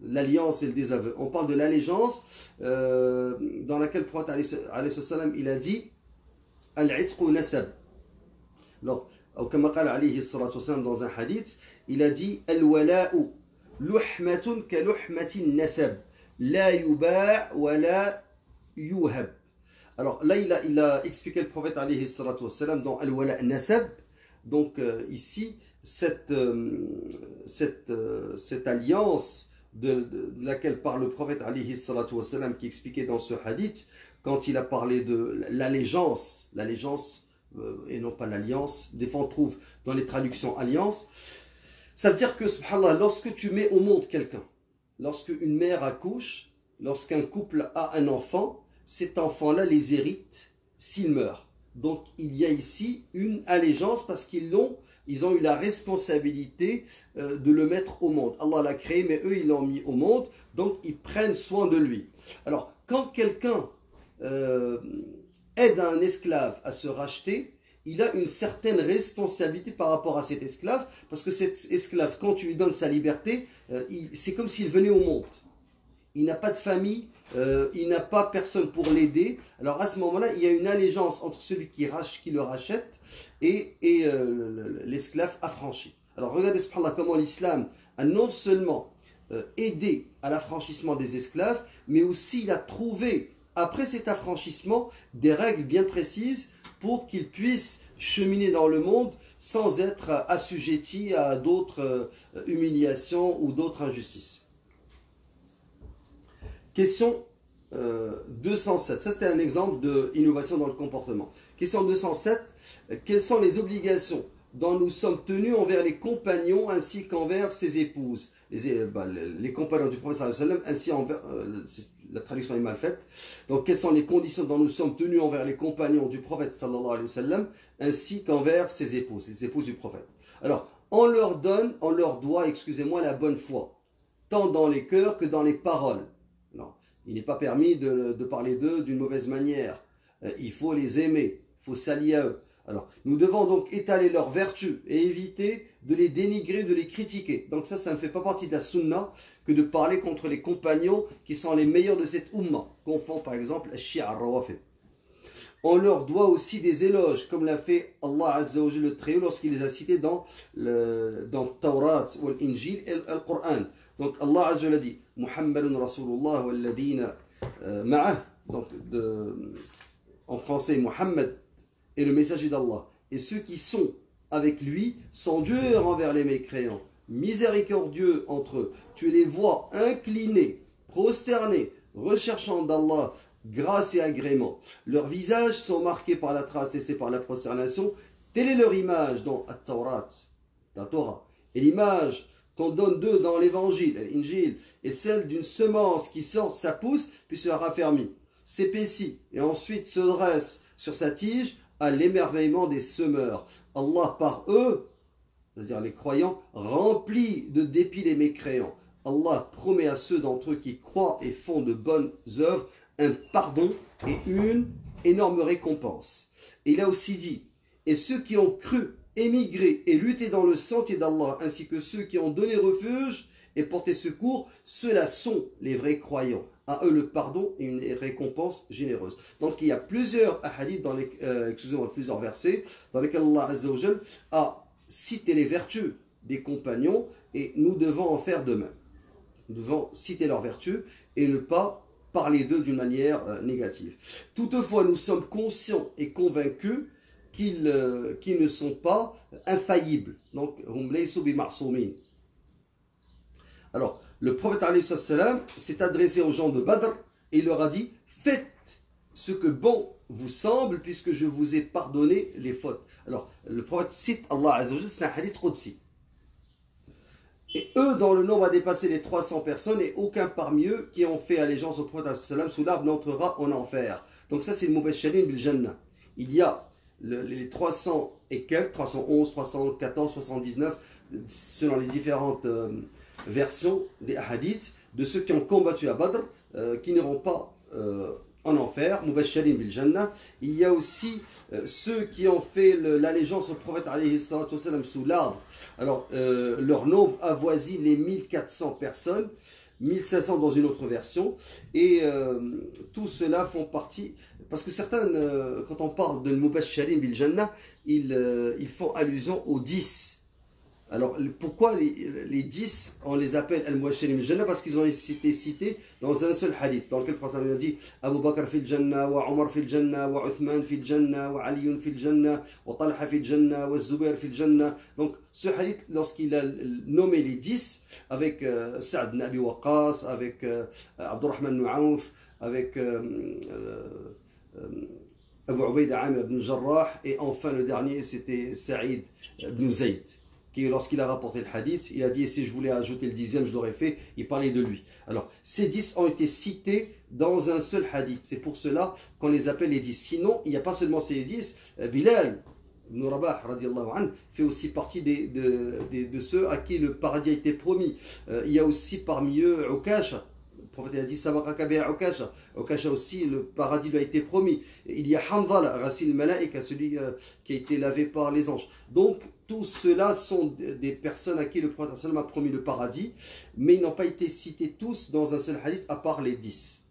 L'alliance et le désaveu. On parle de l'allégeance dans laquelle le prophète il a dit « Al-'itqu nasab ». Alors, comme dans un hadith, il a dit Al-wala'u luhmatun ka luhmatin nasab la yuba' wa la yuhab. Alors là, il a expliqué le prophète dans Al-wala' nasab. Donc ici, cette alliance de laquelle parle le prophète qui expliquait dans ce hadith, quand il a parlé de l'allégeance, et non pas l'alliance. Des fois on trouve dans les traductions alliance. Ça veut dire que, subhanallah, lorsque tu mets au monde quelqu'un, lorsque une mère accouche, lorsqu'un couple a un enfant, cet enfant-là les hérite s'il meurt. Donc il y a ici une allégeance parce ils ont eu la responsabilité de le mettre au monde. Allah l'a créé, mais eux, ils l'ont mis au monde, donc ils prennent soin de lui. Alors, quand quelqu'un aide un esclave à se racheter, il a une certaine responsabilité par rapport à cet esclave, parce que cet esclave, quand tu lui donnes sa liberté, c'est comme s'il venait au monde. Il n'a pas de famille, il n'a pas personne pour l'aider. Alors à ce moment-là, il y a une allégeance entre celui qui le rachète et l'esclave affranchi. Alors regardez subhanallah comment l'islam a non seulement aidé à l'affranchissement des esclaves, mais aussi il a trouvé, après cet affranchissement, des règles bien précises pour qu'ils puissent cheminer dans le monde sans être assujettis à d'autres humiliations ou d'autres injustices. Question 207. Ça, c'était un exemple d'innovation dans le comportement. Question 207. Quelles sont les obligations dont nous sommes tenus envers les compagnons ainsi qu'envers ses épouses? Les compagnons du prophète sallallahu alayhi wa sallam, ainsi envers... la traduction est mal faite. Donc, quelles sont les conditions dont nous sommes tenus envers les compagnons du prophète sallallahu alayhi wa sallam, ainsi qu'envers ses épouses, les épouses du prophète? Alors, on leur doit, excusez-moi, la bonne foi, tant dans les cœurs que dans les paroles. Non, il n'est pas permis de parler d'eux d'une mauvaise manière. Il faut les aimer, il faut s'allier à eux. Alors, nous devons donc étaler leurs vertus et éviter de les dénigrer, de les critiquer. Donc ça ne fait pas partie de la sunna que de parler contre les compagnons qui sont les meilleurs de cette umma. Confond par exemple Shia al-Rawafid. On leur doit aussi des éloges, comme l'a fait Allah Azza wa Jalla le Très-Haut lorsqu'il les a cités dans Taurat ou l'Injil et le Coran. Donc Allah Azza wa Jalla dit Muhammadun Rasulullah walladina ma'ah. Donc en français, Muhammad est le messager d'Allah. Et ceux qui sont avec lui sont durs envers les mécréants, miséricordieux entre eux. Tu les vois inclinés, prosternés, recherchant d'Allah grâce et agrément. Leurs visages sont marqués par la trace laissée par la prosternation. Telle est leur image dans At-Taurat, la Torah. Et l'image qu'on donne d'eux dans l'évangile, l'Injil, est celle d'une semence qui sort de sa pousse, puis se raffermit, s'épaissit, et ensuite se dresse sur sa tige à l'émerveillement des semeurs. Allah par eux, c'est-à-dire les croyants, remplit de dépit les mécréants. Allah promet à ceux d'entre eux qui croient et font de bonnes œuvres un pardon et une énorme récompense. Et il a aussi dit, et ceux qui ont cru, émigré et lutté dans le sentier d'Allah, ainsi que ceux qui ont donné refuge et porté secours, ceux-là sont les vrais croyants. À eux le pardon et une récompense généreuse. Donc il y a plusieurs hadiths, plusieurs versets dans lesquels Allah Azza wa Jal a cité les vertus des compagnons et nous devons en faire de même. Nous devons citer leurs vertus et ne pas parler d'eux d'une manière négative. Toutefois, nous sommes conscients et convaincus qu'ils ne sont pas infaillibles. Donc, alors, le prophète s'est adressé aux gens de Badr et il leur a dit « Faites ce que bon vous semble puisque je vous ai pardonné les fautes. » Alors, le prophète cite Allah Azza wa Jalla, c'est un hadith qudsi. Et eux, dont le nombre a dépassé les 300 personnes, et aucun parmi eux qui ont fait allégeance au prophète sous l'arbre n'entrera en enfer. Donc ça, c'est le Mubashirin bil Jannah. Il y a les 300 et quelques, 311, 314, 79, selon les différentes versions des hadiths, de ceux qui ont combattu à Badr, qui n'iront pas en enfer, Mubashirin bil Jannah. Il y a aussi ceux qui ont fait l'allégeance au prophète alayhi salatu wassalam sous l'arbre. Alors, leur nombre avoisine les 1400 personnes, 1500 dans une autre version, et tout cela font partie, parce que certains, quand on parle de Mubashirin bil Jannah, ils font allusion aux 10. Alors, pourquoi les 10, on les appelle Al-Mubashirin bil Jannah? Parce qu'ils ont été cités dans un seul hadith, dans lequel le prophète a dit Abu Bakr fil Jannah, wa Omar fil Jannah, wa Uthman fil Jannah, wa Ali fil Jannah, wa Talha fil Jannah, wa Zubair fil Jannah. Donc, ce hadith, lorsqu'il a nommé les 10, avec Sa'd ibn Abi Waqqas, avec Abdurrahman ibn Auf, avec Abu Ubaida Amir ibn Jarrah, et enfin le dernier, c'était Saïd ibn Zayd, qui, lorsqu'il a rapporté le hadith, il a dit, si je voulais ajouter le 10e, je l'aurais fait, il parlait de lui. Alors, ces 10 ont été cités dans un seul hadith. C'est pour cela qu'on les appelle les 10. Sinon, il n'y a pas seulement ces 10. Bilal ibn Rabah, radiallahu anhu, fait aussi partie de ceux à qui le paradis a été promis. Il y a aussi parmi eux Ukasha. Le prophète a dit Sabaqaka biha Ukasha. Ukasha aussi, le paradis lui a été promis. Il y a Hanzala, Rasil Malaika, celui qui a été lavé par les anges. Donc, tous ceux-là sont des personnes à qui le prophète a promis le paradis, mais ils n'ont pas été cités tous dans un seul hadith, à part les 10.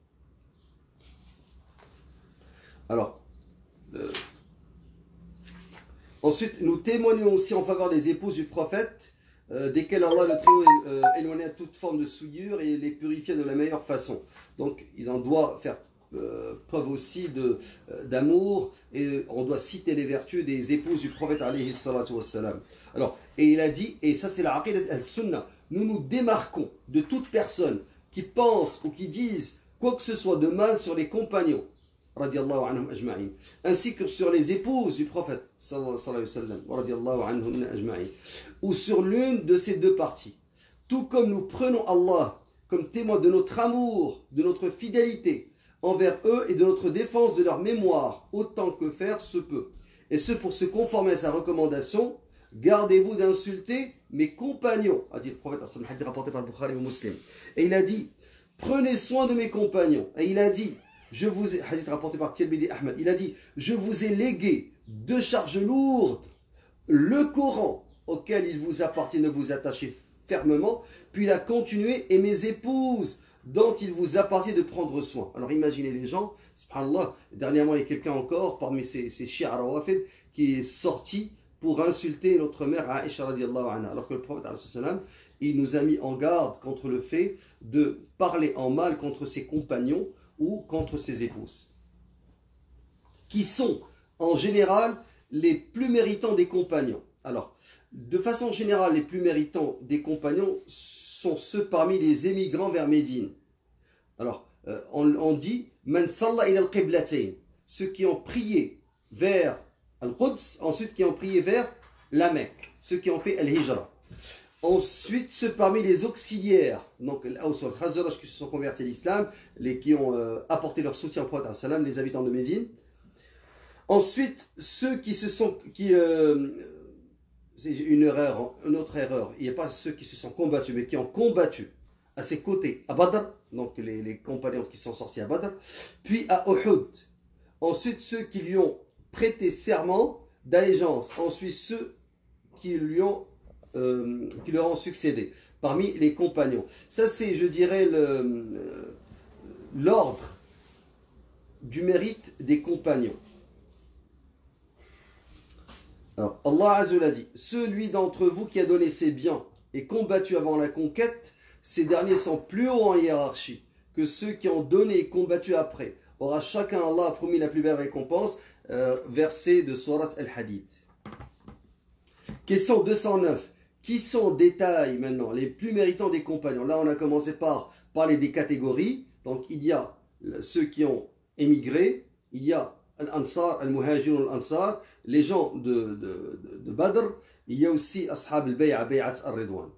Alors, ensuite, nous témoignons aussi en faveur des épouses du prophète, desquelles Allah le Très-Haut éloignait à toute forme de souillure et les purifiait de la meilleure façon. Donc, il en doit faire preuve aussi d'amour, et on doit citer les vertus des épouses du prophète alayhi salatu wassalam. Alors, et il a dit, et ça c'est la aqidat al-sunnah, nous nous démarquons de toute personne qui pense ou qui dise quoi que ce soit de mal sur les compagnons radiallahu anhum ajma'in, ainsi que sur les épouses du prophète sallallahu alayhi wa sallam radiallahu anhum ajma'in, ou sur l'une de ces deux parties. Tout comme nous prenons Allah comme témoin de notre amour, de notre fidélité envers eux et de notre défense de leur mémoire, autant que faire se peut. Et ce pour se conformer à sa recommandation, gardez-vous d'insulter mes compagnons, a dit le prophète, hadith rapporté par le Bukhari ou Muslim. Et il a dit, prenez soin de mes compagnons. Et il a dit, hadith rapporté par Tirmidhi Ahmad, il a dit, je vous ai légué deux charges lourdes, le Coran, auquel il vous appartient de vous attacher fermement, puis il a continué, et mes épouses, dont il vous appartient de prendre soin. Alors imaginez les gens, subhanallah, dernièrement il y a quelqu'un encore parmi ces chiites rawafid qui est sorti pour insulter notre mère Aïcha radiallahu anha, alors que le prophète il nous a mis en garde contre le fait de parler en mal contre ses compagnons ou contre ses épouses, qui sont en général les plus méritants des compagnons. Alors, de façon générale, les plus méritants des compagnons sont ceux parmi les émigrants vers Médine. Alors, on dit Man salla ila al-qiblatayn, ceux qui ont prié vers Al-Quds, ensuite qui ont prié vers la Mecque, ceux qui ont fait Al-Hijra. Ensuite, ceux parmi les auxiliaires, donc al-Aws wal-Khazraj qui se sont convertis à l'islam, qui ont apporté leur soutien au prophète, les habitants de Médine. Ensuite, ceux qui se sont... c'est une autre erreur. Il n'y a pas ceux qui se sont combattus, mais qui ont combattu à ses côtés à Badr, donc les compagnons qui sont sortis à Badr, puis à Uhud. Ensuite, ceux qui lui ont prêté serment d'allégeance. Ensuite, ceux qui leur ont succédé parmi les compagnons. Ça, c'est, je dirais, l'ordre du mérite des compagnons. Alors, Allah Azza wa Jalla dit, celui d'entre vous qui a donné ses biens et combattu avant la conquête, ces derniers sont plus hauts en hiérarchie que ceux qui ont donné et combattu après. Aura chacun Allah a promis la plus belle récompense. Verset de Surat Al-Hadid. Question 209. Qui sont en détail maintenant les plus méritants des compagnons? Là, on a commencé par parler des catégories. Donc, il y a ceux qui ont émigré, il y a Al-Ansar, Al-Muhajirun Al-Ansar, les gens de Badr, il y a aussi Ashab al-Bay'a, Bay'at al-Ridwan.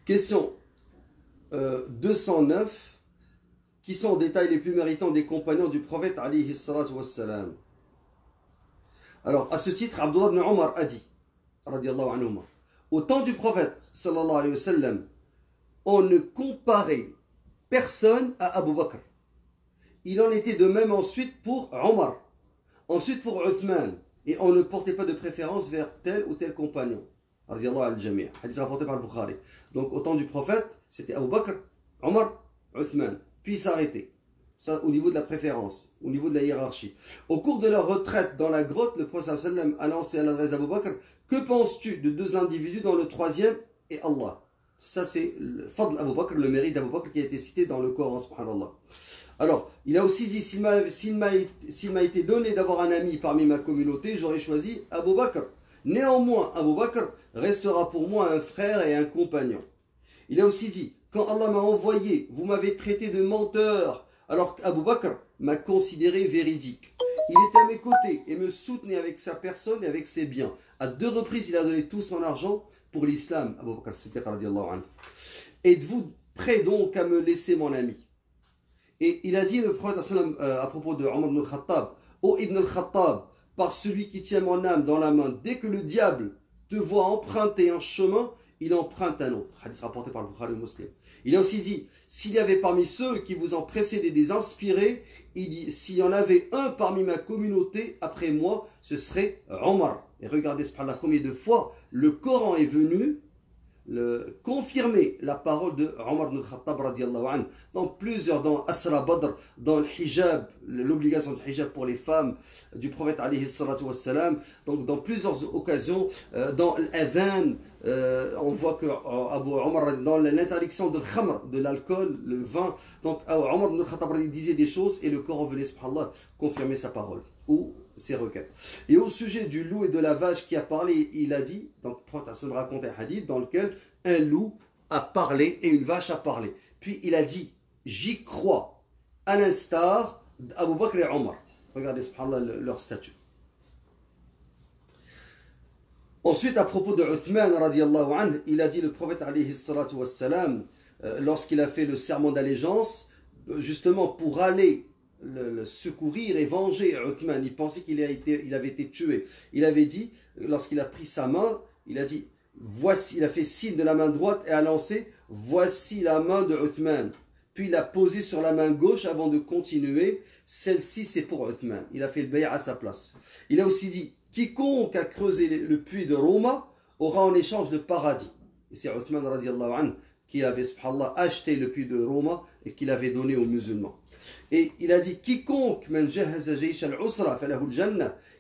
Question 209. Qui sont en détail les plus méritants des compagnons du prophète alayhi salatu wassalam? Alors, à ce titre, Abdullah ibn Omar a dit, radiallahu anhuma, au temps du prophète, sallallahu alayhi wa sallam, on ne comparait personne à Abu Bakr. Il en était de même ensuite pour Omar, ensuite pour Uthman, et on ne portait pas de préférence vers tel ou tel compagnon. Radiallahu al-Jami', hadith rapporté par le Bukhari. Donc, au temps du prophète, c'était Abu Bakr, Omar, Uthman, puis s'arrêter. Ça, au niveau de la préférence, au niveau de la hiérarchie. Au cours de leur retraite dans la grotte, le prophète sallam a lancé à l'adresse d'Abu Bakr, que penses-tu de deux individus dont le troisième est Allah? Ça, c'est le fadl Abu Bakr, le mérite d'Abu Bakr qui a été cité dans le Coran, subhanallah. Alors, il a aussi dit, s'il m'a été donné d'avoir un ami parmi ma communauté, j'aurais choisi Abu Bakr. Néanmoins, Abu Bakr restera pour moi un frère et un compagnon. Il a aussi dit, quand Allah m'a envoyé, vous m'avez traité de menteur, alors qu'Abu Bakr m'a considéré véridique. Il était à mes côtés et me soutenait avec sa personne et avec ses biens. À 2 reprises, il a donné tout son argent pour l'islam. Abu Bakr Siddiq radiallahu anhu. Êtes-vous prêt donc à me laisser mon ami? Et il a dit le prophète à propos de Omar ibn al-Khattab, ô Ibn al-Khattab, par celui qui tient mon âme dans la main, dès que le diable te voit emprunter un chemin, il emprunte un autre. Hadith rapporté par le Bukhari Muslim. Il a aussi dit, s'il y avait parmi ceux qui vous ont précédé des inspirés, s'il y en avait un parmi ma communauté après moi, ce serait Omar. Et regardez combien de fois le Coran est venu confirmer la parole de Omar ibn al-Khattab radiallahu anhu dans Asra Badr, dans le hijab, l'obligation de hijab pour les femmes du prophète alayhi salatu wassalam, donc dans plusieurs occasions, dans l'adhan, on voit que Abu Omar, dans l'interdiction de l'khamr, de l'alcool, le vin, donc Omar ibn al-Khattab disait des choses et le Coran venait subhanallah confirmer sa parole ou ses requêtes. Et au sujet du loup et de la vache qui a parlé, il a dit, donc le prophète raconte un hadith dans lequel un loup a parlé et une vache a parlé. Puis il a dit, j'y crois, à l'instar d'Abu Bakr et Omar. Regardez subhanallah leur statut. Ensuite, à propos de Uthman radiallahu anhu, il a dit le prophète alayhi salatu wassalam, lorsqu'il a fait le serment d'allégeance, justement pour aller le secourir et venger Uthman. Il pensait qu'il avait été tué. Il avait dit, lorsqu'il a pris sa main, il a dit, voici, il a fait signe de la main droite et a lancé, voici la main de Uthman. Puis il a posé sur la main gauche avant de continuer, celle-ci c'est pour Uthman. Il a fait le bay'a à sa place. Il a aussi dit, quiconque a creusé le puits de Roma aura en échange le paradis. Et c'est Uthman radiallahu anhu qui avait subhanallah acheté le puits de Roma et qu'il avait donné aux musulmans. Et il a dit, quiconque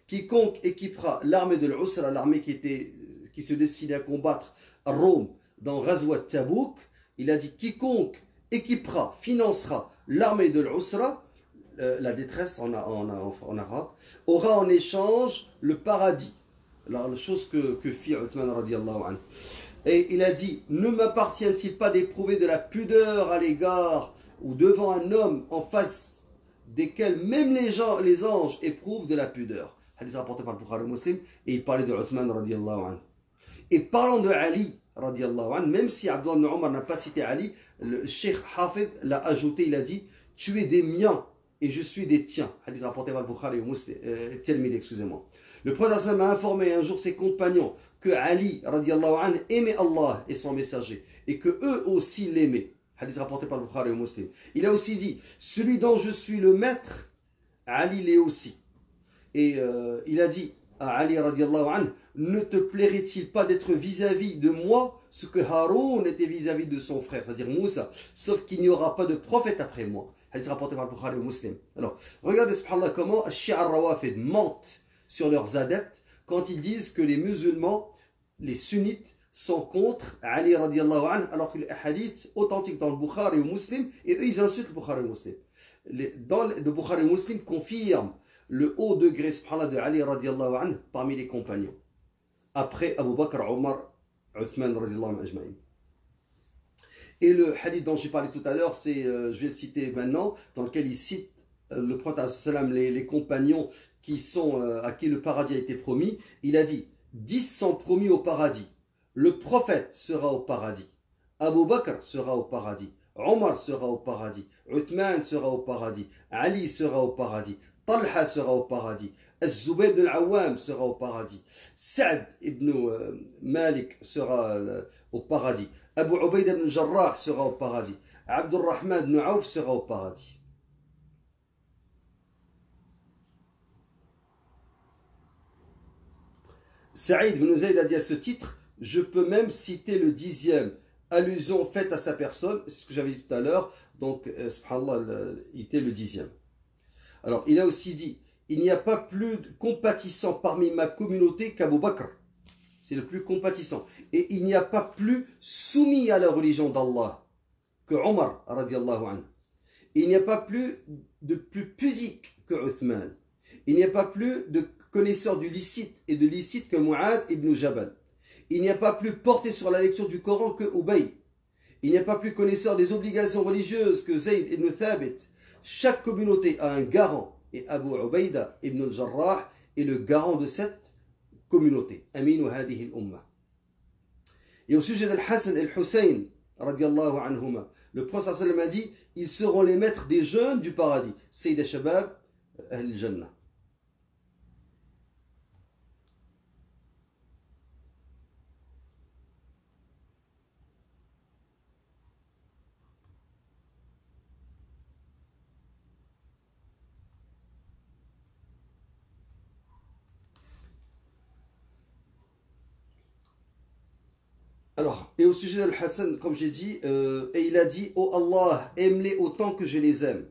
quiconque équipera l'armée de l'Usra, l'armée qui se destinait à combattre à Rome dans Ghazwat Tabouk, il a dit, quiconque équipera, financera l'armée de l'Usra, la détresse en arabe, aura en échange le paradis. Alors, la chose que fit Uthman radiallahu anhu. Et il a dit, ne m'appartient-il pas d'éprouver de la pudeur à l'égard ou devant un homme en face desquels même les anges éprouvent de la pudeur. Hadith rapporté par le Bukhari Muslim, et il parlait de Uthman radiallahu anhu. Et parlant de Ali radiallahu anhu, même si Abdullah ibn Omar n'a pas cité Ali, le Cheikh Hafid l'a ajouté, il a dit, tu es des miens et je suis des tiens. Hadith rapporté par le Bukhari Muslim, Tirmidhi, excusez-moi. Le prophète a informé un jour ses compagnons que Ali radiallahu anhu aimait Allah et son messager et que eux aussi l'aimaient. Hadith rapporté par le Bukhari et Muslim. Il a aussi dit, celui dont je suis le maître, Ali l'est aussi. Et il a dit à Ali radiallahu anhu, ne te plairait-il pas d'être vis-à-vis de moi ce que Haroun était vis-à-vis de son frère, c'est-à-dire Moussa, sauf qu'il n'y aura pas de prophète après moi. Hadith rapporté par le Bukhari et Muslim. Alors, regardez subhanallah comment Shia al-Rawafid mentent sur leurs adeptes quand ils disent que les musulmans, les sunnites, sont contre Ali radiallahu anhu, alors que les hadiths authentiques dans le Bukhari et Muslim, et eux ils insultent le Bukhari et Muslim. Dans le Bukhari et Muslim confirment le haut degré subhanallah de Ali radiallahu anhu parmi les compagnons. Après Abu Bakr, Omar, Uthman radiallahu anhu ajma'in. Et le hadith dont j'ai parlé tout à l'heure, c'est, je vais le citer maintenant, dans lequel il cite le prophète les compagnons qui sont, à qui le paradis a été promis. Il a dit, 10 sont promis au paradis. Le prophète sera au paradis. Abu Bakr sera au paradis. Omar sera au paradis. Uthman sera au paradis. Ali sera au paradis. Talha sera au paradis. Az-Zubayr ibn al-Awwam sera au paradis. Sa'd ibn Malik sera au paradis. Abu Ubaida ibn Jarrah sera au paradis. Abdurrahman ibn Auf sera au paradis. Saïd ibn Zayd a dit à ce titre, je peux même citer le 10e, allusion faite à sa personne, c'est ce que j'avais dit tout à l'heure, donc subhanallah, il était le 10e. Alors il a aussi dit, il n'y a pas plus compatissant parmi ma communauté qu'Abu Bakr, c'est le plus compatissant, et il n'y a pas plus soumis à la religion d'Allah que Omar radiallahu anhu. Il n'y a pas plus pudique que Uthman. Il n'y a pas plus de connaisseur du licite et de licite que Mu'ad ibn Jabal. Il n'y a pas plus porté sur la lecture du Coran que Ubay. Il n'y a pas plus connaisseur des obligations religieuses que Zayd ibn Thabit. Chaque communauté a un garant et Abu Ubaida ibn al-Jarrah est le garant de cette communauté. Aminu hadihi al-umma. Et au sujet d'Al-Hassan et Al-Hussein, radiallahu anhuma, le prophète sallam a dit, ils seront les maîtres des jeunes du paradis. Sayyid Shabab al-Jannah. Alors, et au sujet d'Al-Hassan, comme j'ai dit, et il a dit, oh Allah, aime-les autant que je les aime.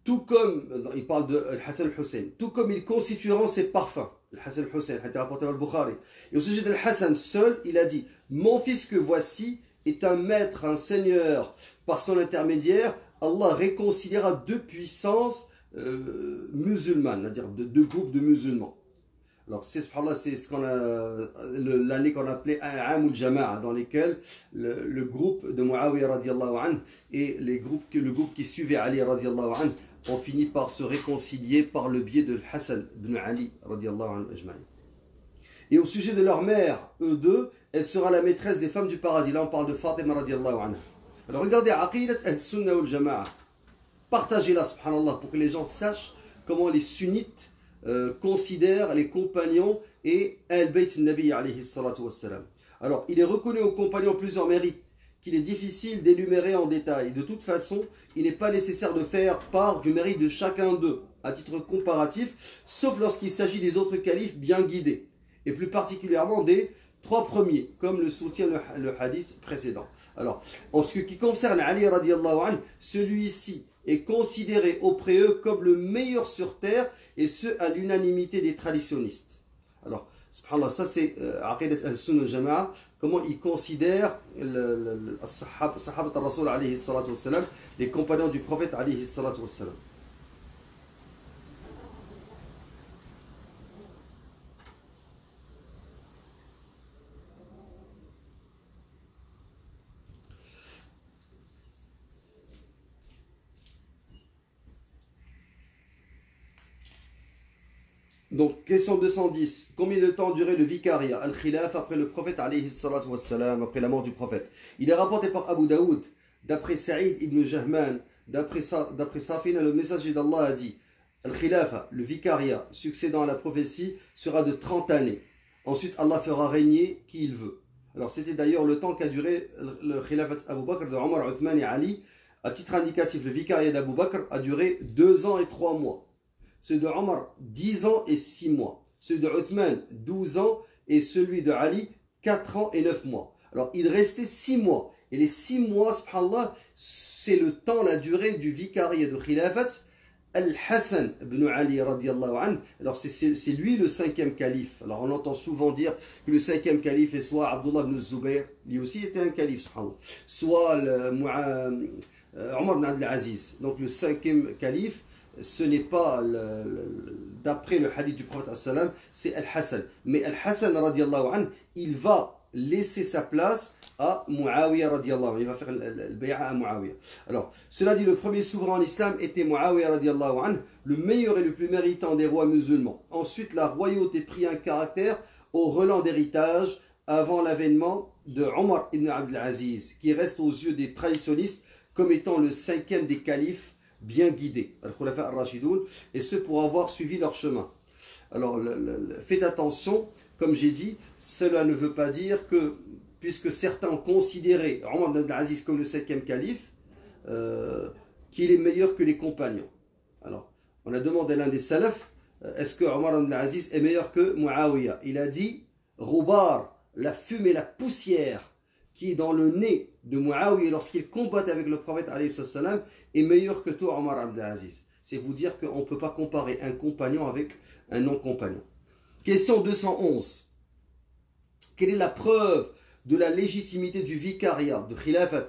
Tout comme, il parle de Al-Hassan al-Hussein, tout comme ils constitueront ses parfums. Al-Hassan al-Hussein, a été rapporté par Al-Bukhari. Et au sujet d'Al-Hassan seul, il a dit, mon fils que voici est un maître, un seigneur. Par son intermédiaire, Allah réconciliera deux puissances musulmanes, c'est-à-dire deux groupes de musulmans. Alors, c'est ce qu'on a, l'année qu'on appelait Amul Jama'a, dans lesquels le groupe de Muawiyah radiallahu anhu et le groupe qui suivait Ali radiallahu anhu ont fini par se réconcilier par le biais de Hassan ibn Ali radiallahu anhu ajma'in. Et au sujet de leur mère, eux deux, elle sera la maîtresse des femmes du paradis. Là, on parle de Fatima radiallahu anha. Alors, regardez Aqidat al-Sunnah wal-Jama'a. Partagez-la, subhanallah, pour que les gens sachent comment les sunnites considère les compagnons et Al-Bayt al-Nabi alayhi salatu wassalam. Alors, il est reconnu aux compagnons plusieurs mérites qu'il est difficile d'énumérer en détail. De toute façon, il n'est pas nécessaire de faire part du mérite de chacun d'eux, à titre comparatif, sauf lorsqu'il s'agit des autres califes bien guidés, et plus particulièrement des trois premiers, comme le soutient le hadith précédent. Alors, en ce qui concerne Ali radiallahu anhu, celui-ci est considéré auprès d'eux comme le meilleur sur terre, et ce à l'unanimité des traditionnistes. Alors, subhanallah, ça c'est Aqidat al-Sunnah al-Jama'a, comment ils considèrent les Sahabat al-Rasul alayhi salatu wassalam, les compagnons du prophète alayhi salatu wassalam. Donc, question 210. Combien de temps durait le vicariat, al-khilaf, après le prophète, alayhi salatu wassalam, après la mort du prophète? Il est rapporté par Abu Daoud, d'après Saïd ibn Jahman, d'après Safina, le messager d'Allah a dit, al-khilafa, le vicariat, succédant à la prophétie, sera de 30 années. Ensuite, Allah fera régner qui il veut. Alors, c'était d'ailleurs le temps qu'a duré le khilafat Abu Bakr de Omar, Uthman et Ali. À titre indicatif, le vicariat d'Abu Bakr a duré 2 ans et 3 mois. Celui de Omar, 10 ans et 6 mois. Celui de Uthman, 12 ans. Et celui de Ali, 4 ans et 9 mois. Alors, il restait 6 mois. Et les 6 mois, subhanallah, c'est le temps, la durée du vicariat de Khilafat Al-Hassan ibn Ali radiallahu anhu. Alors, c'est lui le 5e calife. Alors, on entend souvent dire que le 5e calife est soit Abdullah ibn Zubayr, lui aussi était un calife, subhanallah. Soit Omar ibn Abdel Aziz. Donc, le 5e calife, ce n'est pas, d'après le hadith du prophète, c'est Al-Hassan. Mais Al-Hassan, radiallahu anhu, il va laisser sa place à Muawiyah, radiallahu anhu. Il va faire le bay'a à Muawiyah. Alors, cela dit, le premier souverain en islam était Muawiyah, radiallahu anhu, le meilleur et le plus méritant des rois musulmans. Ensuite, la royauté prit un caractère au relent d'héritage avant l'avènement de Omar ibn Abdel Aziz, qui reste aux yeux des traditionnistes comme étant le 5e des califes bien guidés, al-Khulafa al-Rashidoun, et ce pour avoir suivi leur chemin. Alors, faites attention, comme j'ai dit, cela ne veut pas dire que, puisque certains ont considéré Omar ibn Abdel Aziz comme le 5e calife, qu'il est meilleur que les compagnons. Alors, on a demandé à l'un des salafs, est-ce que Omar ibn Abdel Aziz est meilleur que Muawiyah? Il a dit, Roubar, la fumée, la poussière qui est dans le nez de Muawiyah lorsqu'il combat avec le prophète alayhi salam est meilleur que toi, Omar Abdel Aziz. C'est vous dire qu'on ne peut pas comparer un compagnon avec un non-compagnon. Question 211. Quelle est la preuve de la légitimité du vicariat, de khilafat,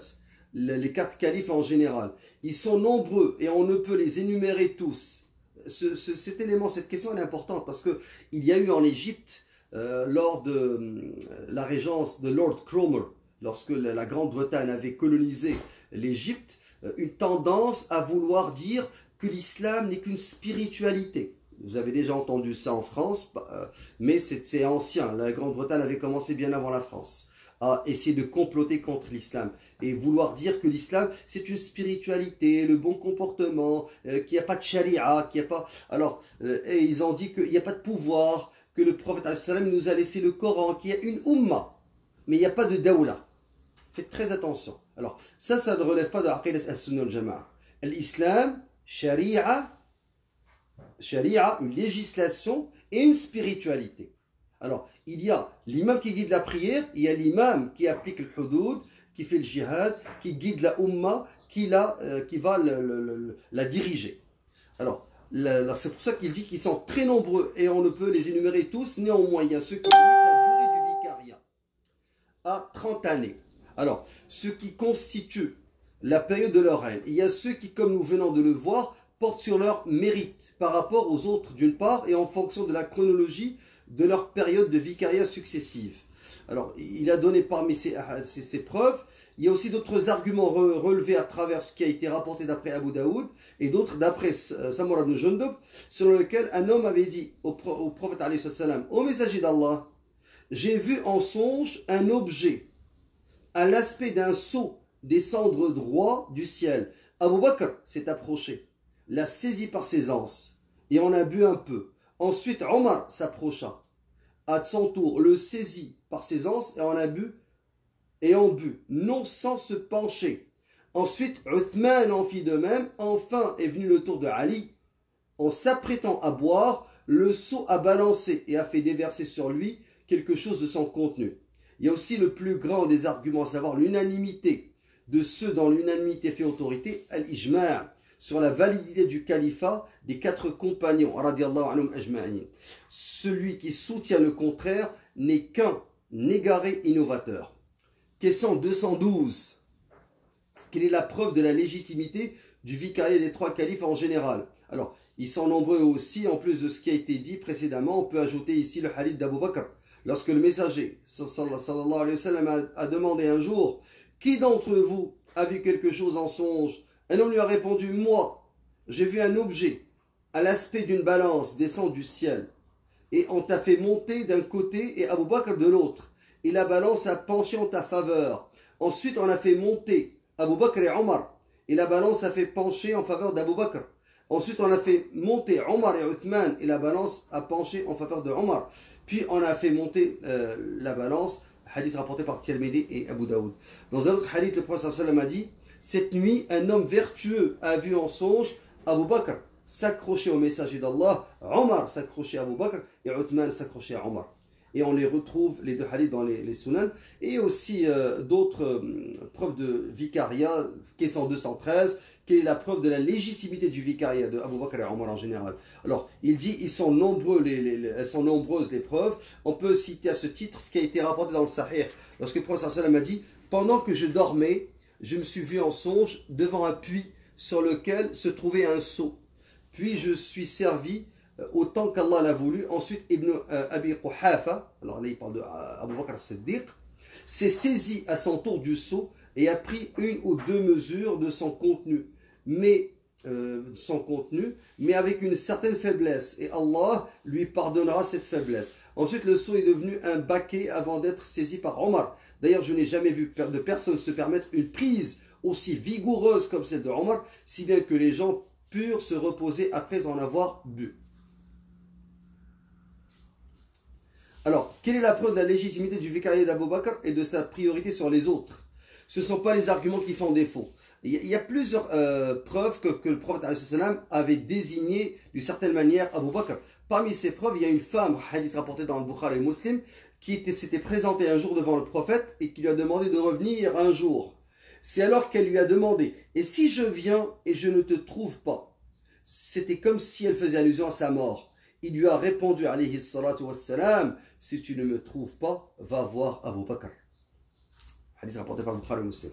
les 4 califes en général? Ils sont nombreux et on ne peut les énumérer tous. Cet élément, cette question elle est importante parce qu'il y a eu en Égypte, lors de la régence de Lord Cromer, lorsque la Grande-Bretagne avait colonisé l'Égypte, une tendance à vouloir dire que l'islam n'est qu'une spiritualité. Vous avez déjà entendu ça en France, mais c'est ancien. La Grande-Bretagne avait commencé bien avant la France à essayer de comploter contre l'islam et vouloir dire que l'islam c'est une spiritualité, le bon comportement, qu'il n'y a pas de charia, qu'il n'y a pas... Alors, et ils ont dit qu'il n'y a pas de pouvoir, que le prophète nous a laissé le Coran, qu'il y a une umma, mais il n'y a pas de dawla. Faites très attention. Alors, ça ne relève pas de Aqidah al-Sunnah al-Jama'a. L'islam, charia, une législation et une spiritualité. Alors, il y a l'imam qui guide la prière, il y a l'imam qui applique le hudud, qui fait le jihad, qui guide la umma, qui va la diriger. Alors, c'est pour ça qu'il dit qu'ils sont très nombreux et on ne peut les énumérer tous. Néanmoins, il y a ceux qui limitent la durée du vicariat à 30 années. Alors, ce qui constitue la période de leur règne, il y a ceux qui, comme nous venons de le voir, portent sur leur mérite par rapport aux autres d'une part et en fonction de la chronologie de leur période de vicariat successive. Alors, il a donné parmi ces preuves, il y a aussi d'autres arguments relevés à travers ce qui a été rapporté d'après Abu Daoud et d'autres d'après Samura ibn Jundub, selon lequel un homme avait dit au prophète alayhi salam, au messager d'Allah, j'ai vu en songe un objet à l'aspect d'un seau descendre droit du ciel. Abu Bakr s'est approché, l'a saisi par ses anses et en a bu un peu. Ensuite, Omar s'approcha, à son tour le saisit par ses anses et en a bu et en but, non sans se pencher. Ensuite, Uthman en fit de même. Enfin est venu le tour de Ali. En s'apprêtant à boire, le seau a balancé et a fait déverser sur lui quelque chose de son contenu. Il y a aussi le plus grand des arguments, à savoir l'unanimité de ceux dont l'unanimité fait autorité, al-ijma', sur la validité du califat des 4 compagnons, radiallahu anhum ajma'in. Celui qui soutient le contraire n'est qu'un égaré innovateur. Question 212. Quelle est la preuve de la légitimité du vicariat des 3 califes en général? Alors, ils sont nombreux aussi, en plus de ce qui a été dit précédemment, on peut ajouter ici le hadith d'Abu Bakr. Lorsque le messager, sallallahu alayhi wa sallam, a demandé un jour, qui d'entre vous a vu quelque chose en songe? Un homme lui a répondu, moi, j'ai vu un objet à l'aspect d'une balance descendre du ciel. Et on t'a fait monter d'un côté et Abu Bakr de l'autre. Et la balance a penché en ta faveur. Ensuite, on a fait monter Abu Bakr et Omar. Et la balance a fait pencher en faveur d'Abu Bakr. Ensuite, on a fait monter Omar et Uthman. Et la balance a penché en faveur de Omar. Puis, on a fait monter la balance. Hadith rapporté par Tirmidhi et Abu Daoud. Dans un autre hadith, le prophète sallam a dit, cette nuit, un homme vertueux a vu en songe Abu Bakr s'accrocher au messager d'Allah, Omar s'accrocher à Abu Bakr et Uthman s'accrocher à Omar. Et on les retrouve, les 2 hadiths, dans les sunan. Et aussi d'autres preuves de vicariat, question 213, quelle est la preuve de la légitimité du vicariat de Abu Bakr et Omar en général. Alors, il dit, elles sont nombreuses les preuves. On peut citer à ce titre ce qui a été rapporté dans le Sahih. Lorsque le prophète sallam a dit, pendant que je dormais, je me suis vu en songe devant un puits sur lequel se trouvait un seau. Puis je suis servi autant qu'Allah l'a voulu. Ensuite, Ibn Abi Quhafa, alors là il parle de Abu Bakr as-Siddiq, s'est saisi à son tour du seau et a pris 1 ou 2 mesures de son contenu, mais avec une certaine faiblesse. Et Allah lui pardonnera cette faiblesse. Ensuite, le seau est devenu un baquet avant d'être saisi par Omar. D'ailleurs, je n'ai jamais vu de personne se permettre une prise aussi vigoureuse comme celle de Omar, si bien que les gens purent se reposer après en avoir bu. Alors, quelle est la preuve de la légitimité du vicariat d'Abu Bakr et de sa priorité sur les autres? Ce ne sont pas les arguments qui font défaut. Il y a plusieurs preuves que le prophète avait désigné d'une certaine manière Abu Bakr. Parmi ces preuves, il y a une femme, hadith rapporté dans le Bukhari et Muslim, qui s'était présentée un jour devant le prophète et qui lui a demandé de revenir un jour. C'est alors qu'elle lui a demandé, et si je viens et je ne te trouve pas? C'était comme si elle faisait allusion à sa mort. Il lui a répondu, alayhi salatu wassalam, si tu ne me trouves pas, va voir Abu Bakr. Hadith rapporté par Bukhari et Muslim.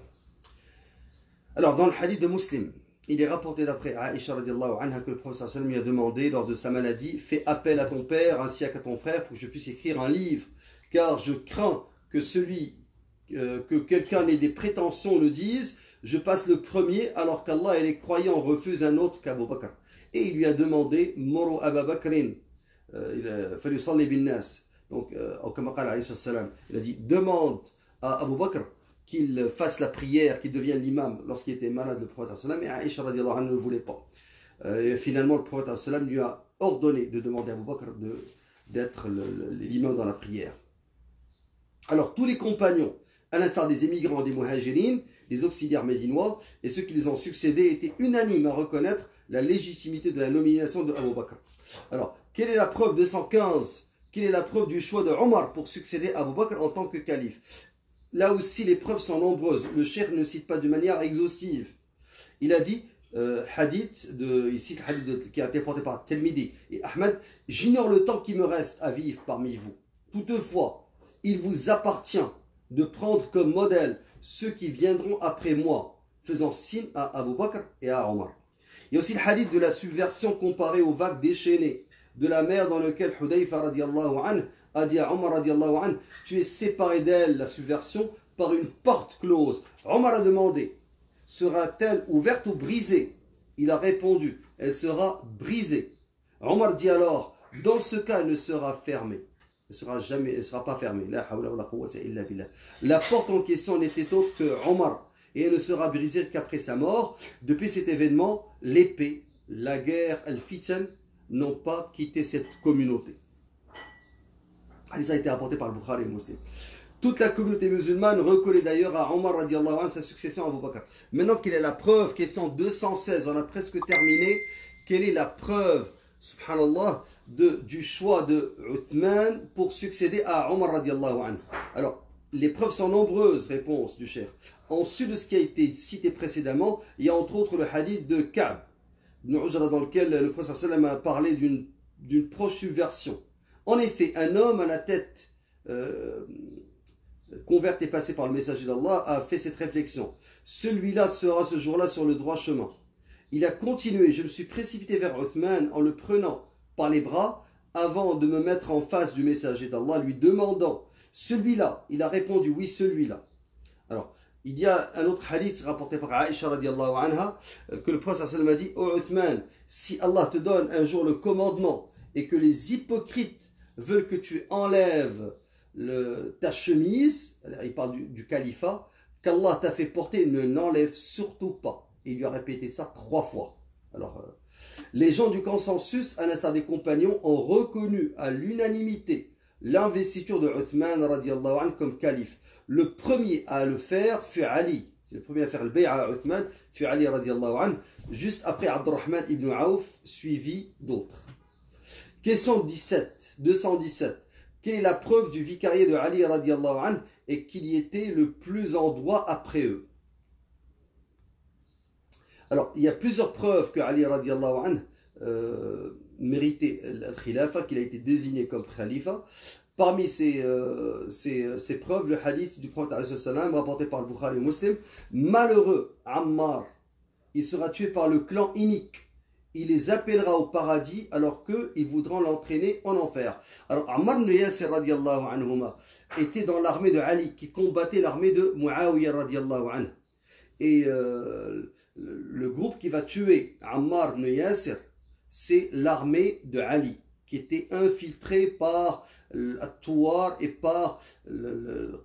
Alors, dans le hadith de Muslim, il est rapporté d'après Aïcha radiallahu anha que le prophète sallam lui a demandé lors de sa maladie, fais appel à ton père ainsi qu'à ton frère pour que je puisse écrire un livre, car je crains que celui que quelqu'un ait des prétentions le dise, je passe le premier alors qu'Allah et les croyants refusent un autre qu'Abu Bakr. Et il lui a demandé Moro Abu Bakrin, Falisalli bin Nas. Donc, il a dit demande à Abu Bakr qu'il fasse la prière, qu'il devienne l'imam lorsqu'il était malade, le prophète sallam, et Aïcha radiallahu anha ne le voulait pas. Et finalement, le prophète sallam lui a ordonné de demander à Abu Bakr d'être l'imam dans la prière. Alors, tous les compagnons, à l'instar des émigrants, des muhajirines, les auxiliaires médinois et ceux qui les ont succédés étaient unanimes à reconnaître la légitimité de la nomination de Abu Bakr. Alors, quelle est la preuve 215? Quelle est la preuve du choix de Omar pour succéder à Abu Bakr en tant que calife? Là aussi, les preuves sont nombreuses. Le cheikh ne cite pas de manière exhaustive. Il a dit, il cite le hadith qui a été porté par Tirmidhi et Ahmed, j'ignore le temps qui me reste à vivre parmi vous. Toutefois, il vous appartient de prendre comme modèle ceux qui viendront après moi, faisant signe à Abu Bakr et à Omar. Il y a aussi le hadith de la subversion comparée aux vagues déchaînées de la mer dans lequel Hudayfa radiallahu anhu a dit à Omar radiallahu anhu, tu es séparé d'elle, la subversion, par une porte close. Omar a demandé, sera-t-elle ouverte ou brisée? Il a répondu, elle sera brisée. Omar dit alors, dans ce cas, elle ne sera fermée. Elle ne sera pas fermée. La porte en question n'était autre que Omar, et elle ne sera brisée qu'après sa mort. Depuis cet événement, l'épée, la guerre, al-fitan, n'ont pas quitté cette communauté. Ça a été rapporté par le Bukhari et Muslim. Toute la communauté musulmane reconnaît d'ailleurs à Omar radiallahu anhu sa succession à Abu Bakr. Maintenant, quelle est la preuve? Question 216, on a presque terminé. Quelle est la preuve, subhanallah, du choix de Uthman pour succéder à Omar radiallahu anhu? Alors, les preuves sont nombreuses, réponse du cheikh. En sus de ce qui a été cité précédemment, il y a entre autres le hadith de Ka'b dans lequel le prophète sallam a parlé d'une proche subversion. En effet, un homme à la tête converte et passé par le messager d'Allah a fait cette réflexion. Celui-là sera ce jour-là sur le droit chemin. Il a continué. Je me suis précipité vers Uthman en le prenant par les bras avant de me mettre en face du messager d'Allah, lui demandant celui-là. Il a répondu oui, celui-là. Alors, il y a un autre hadith rapporté par Aïcha radiallahu anha que le prophète sallam a dit: oh Uthman, si Allah te donne un jour le commandement et que les hypocrites veulent que tu enlèves ta chemise, il parle du califat, qu'Allah t'a fait porter, ne l'enlève surtout pas. Et il lui a répété ça 3 fois. Alors, les gens du consensus, à l'instar des compagnons, ont reconnu à l'unanimité l'investiture de Uthman radiallahu anhu comme calife. Le premier à le faire fut Ali. Le premier à faire le bay'a à Uthman fut Ali radiallahu anhu, juste après Abdurrahman ibn Auf, suivi d'autres. Question 217. Quelle est la preuve du vicariat de Ali radiallahu anhu et qu'il y était le plus en droit après eux? Alors, il y a plusieurs preuves que Ali radiallahu anhu méritait le khilafa, qu'il a été désigné comme khalifa. Parmi ces preuves, le hadith du prophète rapporté par le Bukhari et Muslim: malheureux Ammar, il sera tué par le clan inique. Il les appellera au paradis alors qu'ils voudront l'entraîner en enfer. Alors Ammar ibn Yasir radiallahu anhuma était dans l'armée de Ali qui combattait l'armée de Muawiyah radiallahu anhu. Et le groupe qui va tuer Ammar ibn Yasir, c'est l'armée de Ali qui était infiltrée par At-Tuwar et par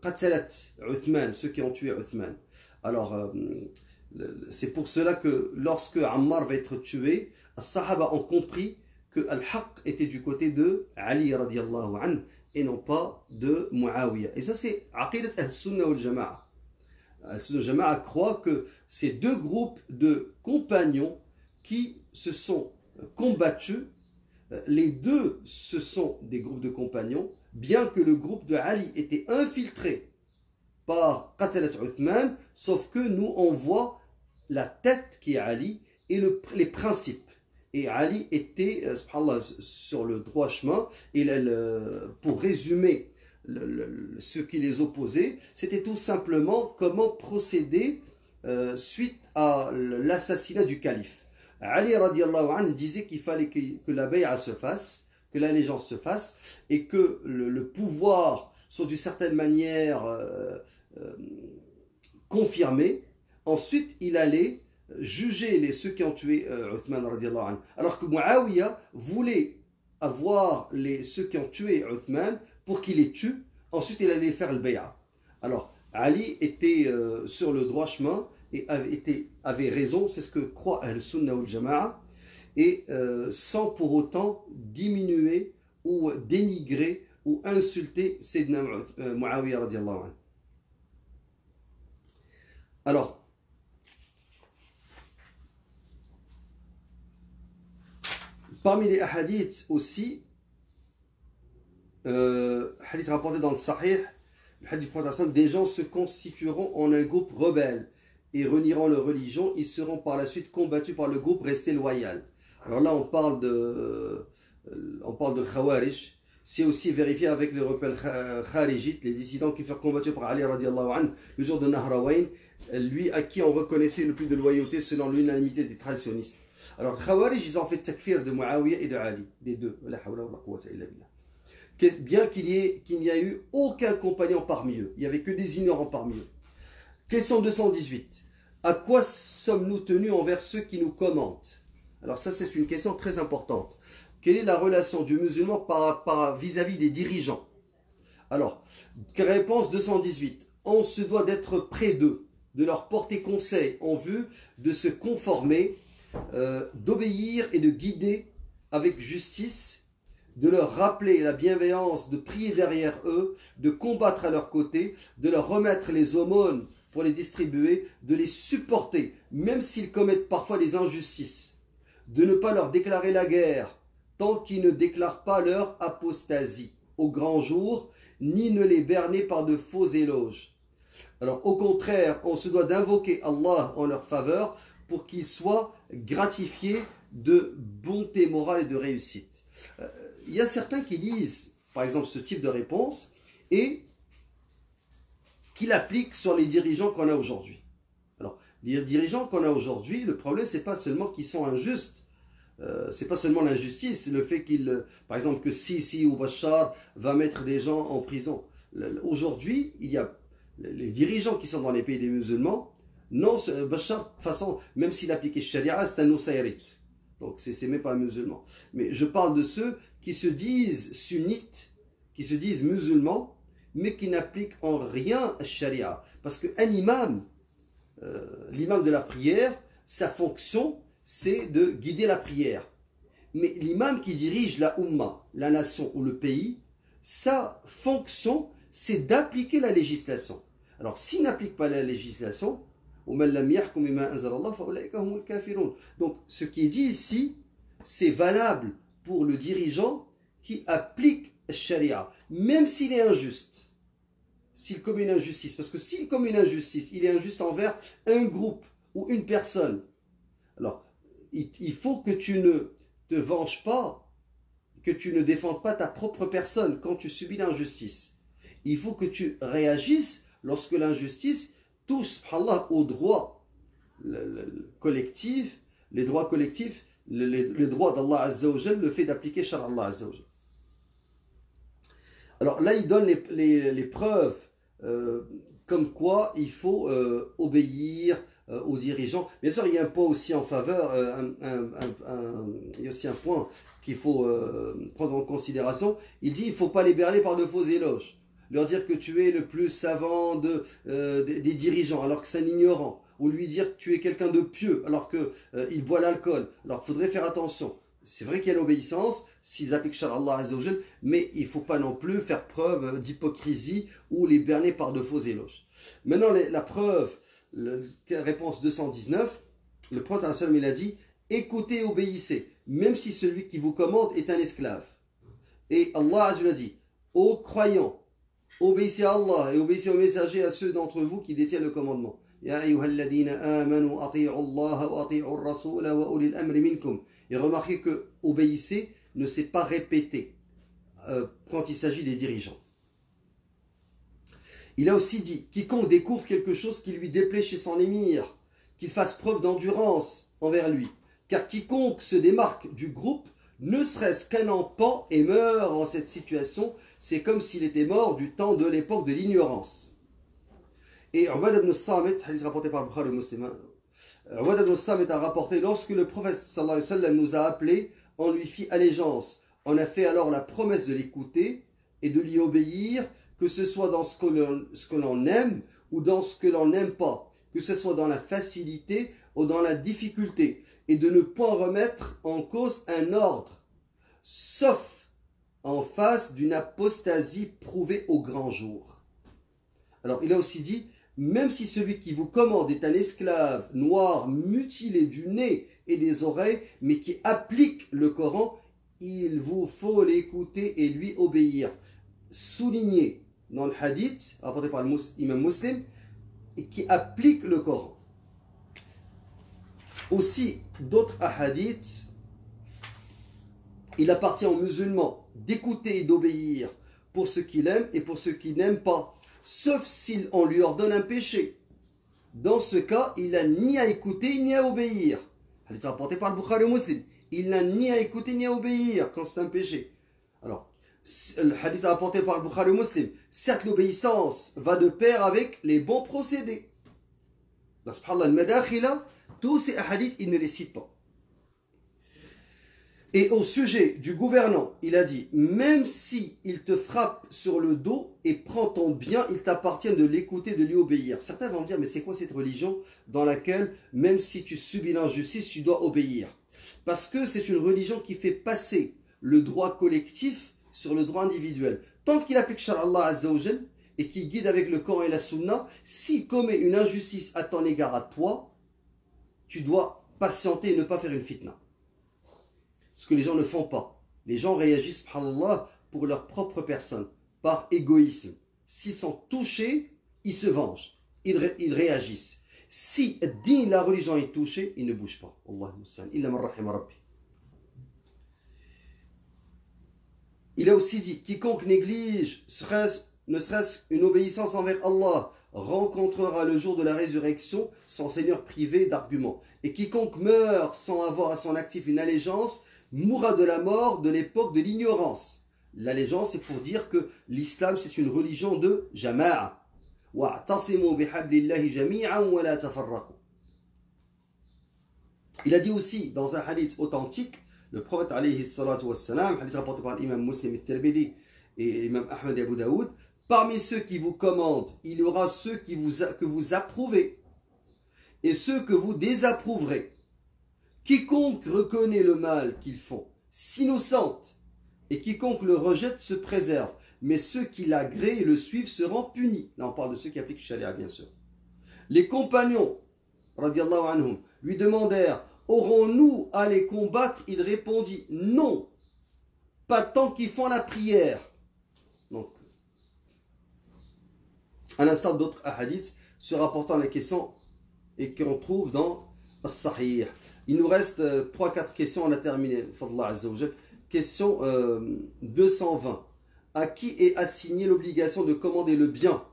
Qatalat Uthman, ceux qui ont tué Uthman. Alors, c'est pour cela que lorsque Ammar va être tué, les Sahaba ont compris que Al-Haq était du côté de Ali radiallahu anhu et non pas de Muawiyah. Et ça, c'est Aqidat al-Sunnah wal-Jama'a. Al-Sunnah wal-Jama'a croit que ces deux groupes de compagnons qui se sont combattus, les deux, ce sont des groupes de compagnons, bien que le groupe de Ali était infiltré par Qatalat Uthman, sauf que nous on voit la tête qui est Ali et les principes. Et Ali était, subhanallah, sur le droit chemin. Et pour résumer ce qui les opposait, c'était tout simplement comment procéder suite à l'assassinat du calife. Ali radiallahu anhu disait qu'il fallait que la bay'a se fasse, que l'allégeance se fasse, et que le pouvoir soit d'une certaine manière confirmé, ensuite il allait juger ceux qui ont tué Uthman radiallahu anhu. Alors que Muawiyah voulait avoir ceux qui ont tué Uthman pour qu'il les tue, ensuite il allait faire le bay'a. Alors Ali était sur le droit chemin et avait raison, c'est ce que croit Ahl-Sunnah wal Jama'a, et sans pour autant diminuer ou dénigrer ou insulter Sayyidina Muawiyah radiallahu anhu. Alors, parmi les hadiths aussi, hadith rapporté dans le Sahih, le hadith prophète, des gens se constitueront en un groupe rebelle et renieront leur religion, ils seront par la suite combattus par le groupe resté loyal. Alors là, on parle de Khawarij. C'est aussi vérifié avec les rebelles kharijites, les dissidents qui furent combattus par Ali radiallahu anhu le jour de Nahrawayn, lui à qui on reconnaissait le plus de loyauté selon l'unanimité des traditionnistes. Alors, Khawarij, ils ont fait takfir de Muawiyah et de Ali, des deux. Bien qu'il n'y ait eu aucun compagnon parmi eux, il n'y avait que des ignorants parmi eux. Question 218. À quoi sommes-nous tenus envers ceux qui nous commentent? Alors ça, c'est une question très importante. Quelle est la relation du musulman vis-à-vis des dirigeants? Alors, réponse 218. On se doit d'être près d'eux, de leur porter conseil en vue de se conformer, d'obéir et de guider avec justice, de leur rappeler la bienveillance, de prier derrière eux, de combattre à leur côté, de leur remettre les aumônes pour les distribuer, de les supporter, même s'ils commettent parfois des injustices, de ne pas leur déclarer la guerre, tant qu'ils ne déclarent pas leur apostasie au grand jour, ni ne les berner par de faux éloges. Alors au contraire, on se doit d'invoquer Allah en leur faveur pour qu'ils soient gratifiés de bonté morale et de réussite. Il y a certains qui lisent, par exemple, ce type de réponse et qui l'appliquent sur les dirigeants qu'on a aujourd'hui. Alors, les dirigeants qu'on a aujourd'hui, le problème, c'est pas seulement qu'ils sont injustes, c'est pas seulement l'injustice, c'est le fait par exemple, que Sisi ou Bachar va mettre des gens en prison. Aujourd'hui, il y a les dirigeants qui sont dans les pays des musulmans. Non, Bachar, de toute façon, même s'il appliquait Sharia, c'est un Nusayrit. Donc, c'est même pas un musulman. Mais je parle de ceux qui se disent sunnites, qui se disent musulmans, mais qui n'appliquent en rien Sharia. Parce qu'un imam, l'imam de la prière, sa fonction, c'est de guider la prière. Mais l'imam qui dirige la Ummah, la nation ou le pays, sa fonction, c'est d'appliquer la législation. Alors, s'il n'applique pas la législation, donc, ce qui est dit ici, c'est valable pour le dirigeant qui applique Sharia, même s'il est injuste, s'il commet une injustice. Parce que s'il commet une injustice, il est injuste envers un groupe ou une personne. Alors, il faut que tu ne te venges pas, que tu ne défendes pas ta propre personne quand tu subis l'injustice. Il faut que tu réagisses lorsque l'injustice touche, subhanallah, aux droits collectifs, les droits collectifs, les droits d'Allah Azza wa Jal, le fait d'appliquer Shar Allah Azza wa Jal. Alors là, il donne les preuves comme quoi il faut obéir aux dirigeants. Bien sûr, il y a un point aussi en faveur, il y a aussi un point qu'il faut prendre en considération. Il dit il ne faut pas les berner par de faux éloges. Leur dire que tu es le plus savant des dirigeants alors que c'est un ignorant. Ou lui dire que tu es quelqu'un de pieux alors qu'il boit l'alcool. Alors il faudrait faire attention. C'est vrai qu'il y a l'obéissance s'ils appliquent Shar Allah Azza wa Jal, mais il ne faut pas non plus faire preuve d'hypocrisie ou les berner par de faux éloges. Maintenant, la preuve, réponse 219, le prophète il a dit écoutez et obéissez, même si celui qui vous commande est un esclave. Et Allah Azza wa Jal a dit ô croyants, obéissez à Allah et obéissez aux messagers, à ceux d'entre vous qui détiennent le commandement. Ya ayyuhalladhina amanu ati'u Allah wa ati'u ar-rasula wa ulil amri minkum. Et remarquez que obéissez ne s'est pas répété quand il s'agit des dirigeants. Il a aussi dit quiconque découvre quelque chose qui lui déplaît chez son émir, qu'il fasse preuve d'endurance envers lui. Car quiconque se démarque du groupe, ne serait-ce qu'un enfant et meurt en cette situation, c'est comme s'il était mort du temps de l'époque de l'ignorance. Et Ubad ibn Samit, hadith rapporté par Bukhari Muslim, Ubad ibn Samit a rapporté, lorsque le prophète sallallahu alayhi wa sallam nous a appelés, on lui fit allégeance. On a fait alors la promesse de l'écouter et de lui obéir, que ce soit dans ce que l'on aime ou dans ce que l'on n'aime pas, que ce soit dans la facilité ou dans la difficulté, et de ne point remettre en cause un ordre, sauf en face d'une apostasie prouvée au grand jour. Alors il a aussi dit, même si celui qui vous commande est un esclave noir mutilé du nez et des oreilles, mais qui applique le Coran, il vous faut l'écouter et lui obéir. Souligné dans le hadith, rapporté par l'imam Muslim, et qui applique le Coran. Aussi, d'autres hadiths, il appartient aux musulmans d'écouter et d'obéir pour ceux qu'il aime et pour ceux qu'il n'aime pas, sauf si on lui ordonne un péché. Dans ce cas, il n'a ni à écouter ni à obéir. Hadith rapporté par le Bukhari Muslim. Il n'a ni à écouter ni à obéir quand c'est un péché. Alors, le hadith rapporté par le Bukhari Muslim. Certes, l'obéissance va de pair avec les bons procédés. Là, subhanallah, al-madakhila, tous ces hadiths, il ne les cite pas. Et au sujet du gouvernant, il a dit, même si il te frappe sur le dos et prend ton bien, il t'appartient de l'écouter, de lui obéir. Certains vont me dire, mais c'est quoi cette religion dans laquelle, même si tu subis l'injustice, tu dois obéir? Parce que c'est une religion qui fait passer le droit collectif sur le droit individuel. Tant qu'il applique Shar Allah Azza wa Jal et qu'il guide avec le Coran et la Sunna, s'il commet une injustice à ton égard à toi, tu dois patienter et ne pas faire une fitna. Ce que les gens ne font pas. Les gens réagissent, subhanallah, pour leur propre personne, par égoïsme. S'ils sont touchés, ils se vengent. Ils réagissent. Si la religion est touchée, ils ne bougent pas. Il a aussi dit, quiconque néglige, ne serait-ce une obéissance envers Allah, rencontrera le jour de la résurrection son Seigneur privé d'arguments. Et quiconque meurt sans avoir à son actif une allégeance, mourra de la mort de l'époque de l'ignorance. L'allégeance, c'est pour dire que l'islam, c'est une religion de jama'a. Il a dit aussi dans un hadith authentique, le prophète alayhi salatu wassalam, hadith rapporté par l'imam Muslim al-Tirmidhi et l'imam Ahmad et Abu Daoud, parmi ceux qui vous commandent, il y aura ceux que vous approuvez et ceux que vous désapprouverez. Quiconque reconnaît le mal qu'ils font s'innocente, et quiconque le rejette se préserve. Mais ceux qui l'agréent et le suivent seront punis. Là, on parle de ceux qui appliquent Sharia, bien sûr. Les compagnons, radiallahu anhum, lui demandèrent, aurons-nous à les combattre? Il répondit, non, pas tant qu'ils font la prière. Donc, à l'instar d'autres hadiths se rapportant à la question et qu'on trouve dans As-Sahih. Il nous reste 3-4 questions, on a terminé. Question 220. À qui est assignée l'obligation de commander le bien,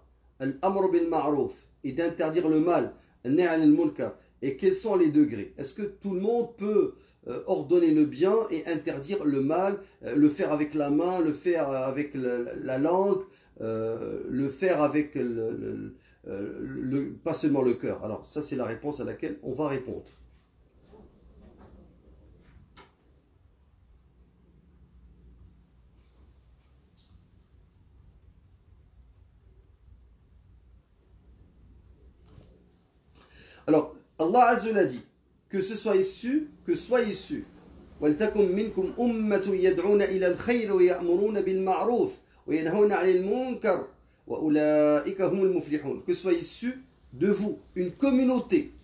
al-amr bil ma'ruf, et d'interdire le mal, al-nahy anil munkar? Et quels sont les degrés? Est-ce que tout le monde peut ordonner le bien et interdire le mal, le faire avec la main, le faire avec la langue, le faire avec pas seulement le cœur? Alors ça, c'est la réponse à laquelle on va répondre. Alors, Allah Azza wa Jalla dit que ce soit issu, que soyez su. وَلْتَكُمْ مِنْكُمْ أُمَّةٌ يَدْعُونَ إِلَى الْخَيْرِ وَيَأْمُرُونَ بِالْمَعْرُوفِ وَيَنْهَوْنَ عَنِ الْمُنْكَرِ وَأُولَٰئِكَ هُمُ الْمُفْلِحُونَ. Que soit issu de vous une communauté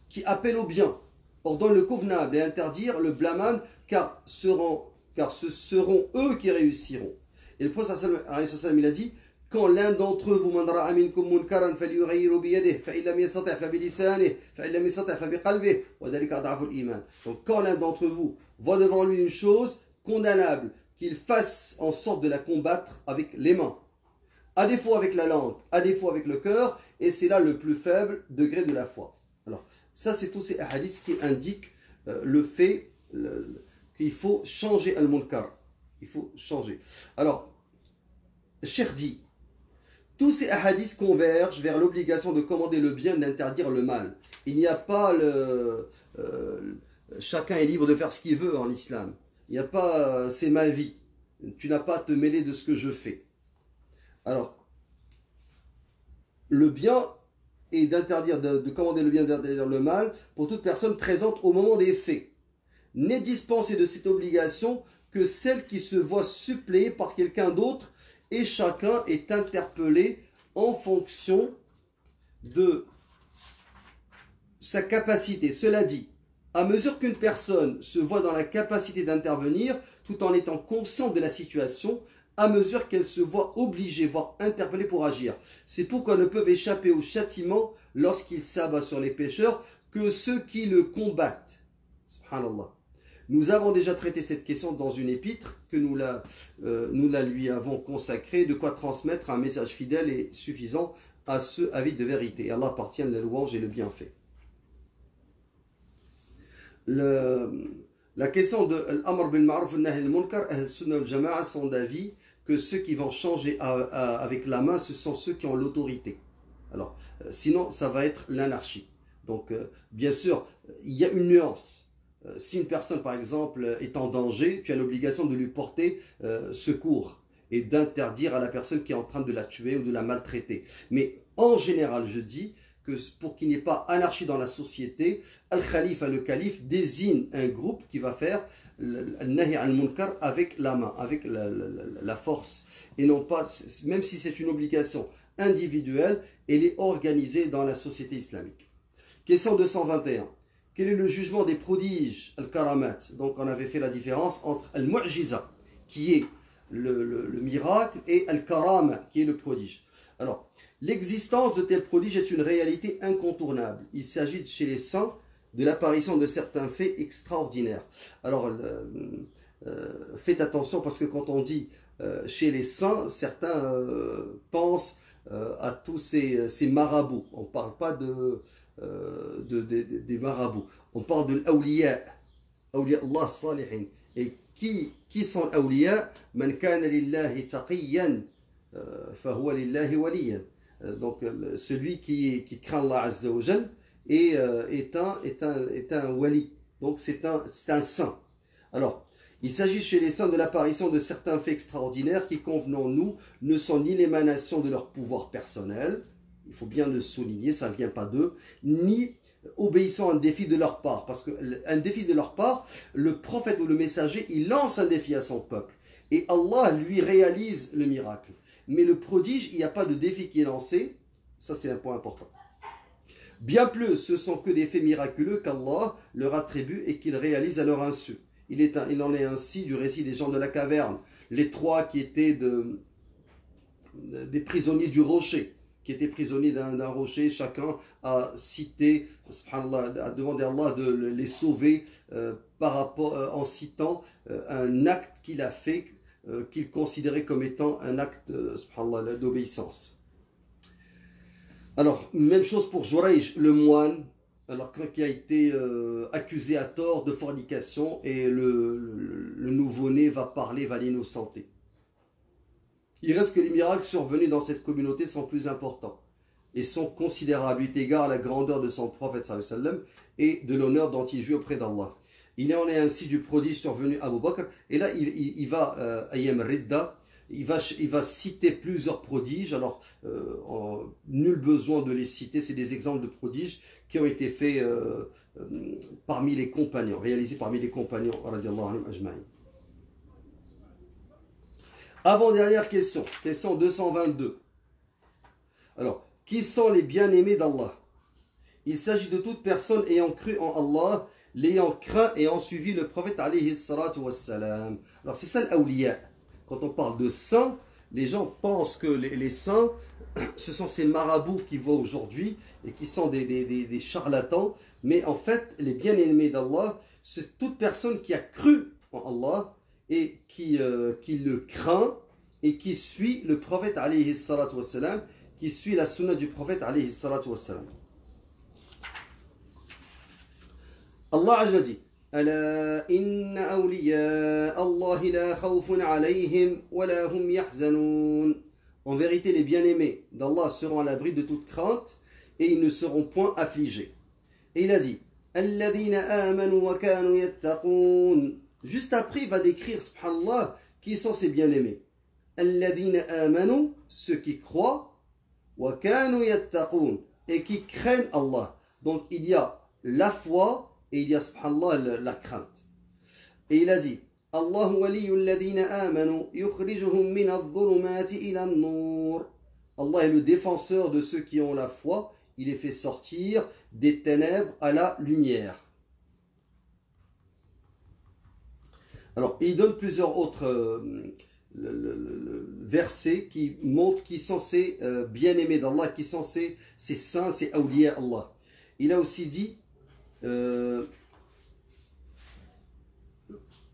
qui appelle au bien, ordonne le convenable et interdire le blâmable, car ce seront eux qui réussiront. Et le prophète il a dit, quand l'un d'entre vous donc quand l'un d'entre vous voit devant lui une chose condamnable, qu'il fasse en sorte de la combattre avec les mains, à défaut avec la langue, à défaut avec le cœur, et c'est là le plus faible degré de la foi. Alors ça, c'est tous ces hadiths qui indiquent le fait qu'il faut changer al-munkar. Il faut changer. Alors, Cheikh dit tous ces hadiths convergent vers l'obligation de commander le bien, d'interdire le mal. Il n'y a pas chacun est libre de faire ce qu'il veut en islam. Il n'y a pas c'est ma vie. Tu n'as pas à te mêler de ce que je fais. Alors, le bien est d'interdire, de commander le bien, d'interdire le mal pour toute personne présente au moment des faits. N'est dispensée de cette obligation que celle qui se voit suppléée par quelqu'un d'autre, et chacun est interpellé en fonction de sa capacité. Cela dit, à mesure qu'une personne se voit dans la capacité d'intervenir tout en étant consciente de la situation, à mesure qu'elle se voit obligée, voire interpellée pour agir. C'est pourquoi ne peuvent échapper au châtiment lorsqu'il s'abat sur les pécheurs que ceux qui le combattent. Subhanallah. Nous avons déjà traité cette question dans une épître que nous la lui avons consacrée, de quoi transmettre un message fidèle et suffisant à ceux avides de vérité. Et Allah appartient la louange et le bienfait. La question de l'amr bil ma'ruf wa nahy anil munkar, Ahl-Sunnah wal Jama'a sont d'avis que ceux qui vont changer avec la main, ce sont ceux qui ont l'autorité. Alors, sinon, ça va être l'anarchie. Donc, bien sûr, il y a une nuance. Si une personne, par exemple, est en danger, tu as l'obligation de lui porter secours et d'interdire à la personne qui est en train de la tuer ou de la maltraiter. Mais en général, je dis que pour qu'il n'y ait pas anarchie dans la société, Al-Khalifa, le calife, désigne un groupe qui va faire Al-Nahi al-Munkar avec la main, avec la force. Et non pas, même si c'est une obligation individuelle, elle est organisée dans la société islamique. Question 221. Quel est le jugement des prodiges, al-karamat? Donc on avait fait la différence entre al-mu'jiza, qui est le miracle, et al-karama, qui est le prodige. Alors, l'existence de tels prodiges est une réalité incontournable. Il s'agit chez les saints de l'apparition de certains faits extraordinaires. Alors, faites attention parce que quand on dit chez les saints, certains pensent à tous ces marabouts. On ne parle pas des marabouts. On parle de l'awliya, awliya Allah salihin. Et qui sont l'awliya? Man kana lillahi taqiyan, fahuwa lillahi waliyan. Donc celui qui craint Allah Azza wa Jal est un wali. Donc c'est un saint. Alors, il s'agit chez les saints de l'apparition de certains faits extraordinaires qui, convenons-nous, ne sont ni l'émanation de leur pouvoir personnel, il faut bien le souligner, ça ne vient pas d'eux, ni obéissant à un défi de leur part. Parce qu'un défi de leur part, le prophète ou le messager, il lance un défi à son peuple. Et Allah lui réalise le miracle. Mais le prodige, il n'y a pas de défi qui est lancé. Ça, c'est un point important. Bien plus, ce sont que des faits miraculeux qu'Allah leur attribue et qu'il réalise à leur insu. Il en est ainsi du récit des gens de la caverne. Les trois qui étaient des prisonniers du rocher, qui étaient prisonniers d'un rocher, chacun a cité, subhanallah, a demandé à Allah de les sauver en citant un acte qu'il a fait, qu'il considérait comme étant un acte, subhanallah, d'obéissance. Alors, même chose pour Jurayj, le moine, alors qui a été accusé à tort de fornication, et le nouveau-né va parler, va l'innocenter. Il reste que les miracles survenus dans cette communauté sont plus importants et sont considérables, eu égard à la grandeur de son prophète sallallahu alayhi wa sallam et de l'honneur dont il jouit auprès d'Allah. Il en est ainsi du prodige survenu à Abu Bakr, et là il va Ayyam Ridda, il va citer plusieurs prodiges. Alors nul besoin de les citer, c'est des exemples de prodiges qui ont été faits parmi les compagnons, réalisés parmi les compagnons radiyallahu anhum ajma'in. Avant-dernière question, question 222. Alors, qui sont les bien-aimés d'Allah? Il s'agit de toute personne ayant cru en Allah, l'ayant craint et ayant suivi le prophète alayhi salatu wassalam. Alors, c'est ça l'awliya. Quand on parle de saints, les gens pensent que les saints, ce sont ces marabouts qui voient aujourd'hui et qui sont des charlatans. Mais en fait, les bien-aimés d'Allah, c'est toute personne qui a cru en Allah et qui le craint et qui suit le prophète alayhi salatu wassalam, qui suit la sunna du prophète alayhi salatu wassalam. Allah Azza dit: Ala inna awliya Allah la khawfun alayhim wa la hum yahzanun. En vérité, les bien-aimés d'Allah seront à l'abri de toute crainte et ils ne seront point affligés. Et il a dit, Alladhina amanu wa kanu yattaqun. Juste après, il va décrire, subhanallah, qui sont ces bien-aimés. Alladhina amanu, ceux qui croient, wa kanu yattaqun, et qui craignent Allah. Donc il y a la foi et il y a, subhanallah, la crainte. Et il a dit, Allahu waliyyu alladhina amanu yukhrijuhum min adh-dhulumati ila an-nur. Allah est le défenseur de ceux qui ont la foi. Il les fait sortir des ténèbres à la lumière. Alors, il donne plusieurs autres versets qui montrent qui sont ces bien-aimés d'Allah, qui sont ces saints, ces awliya Allah. Il a aussi dit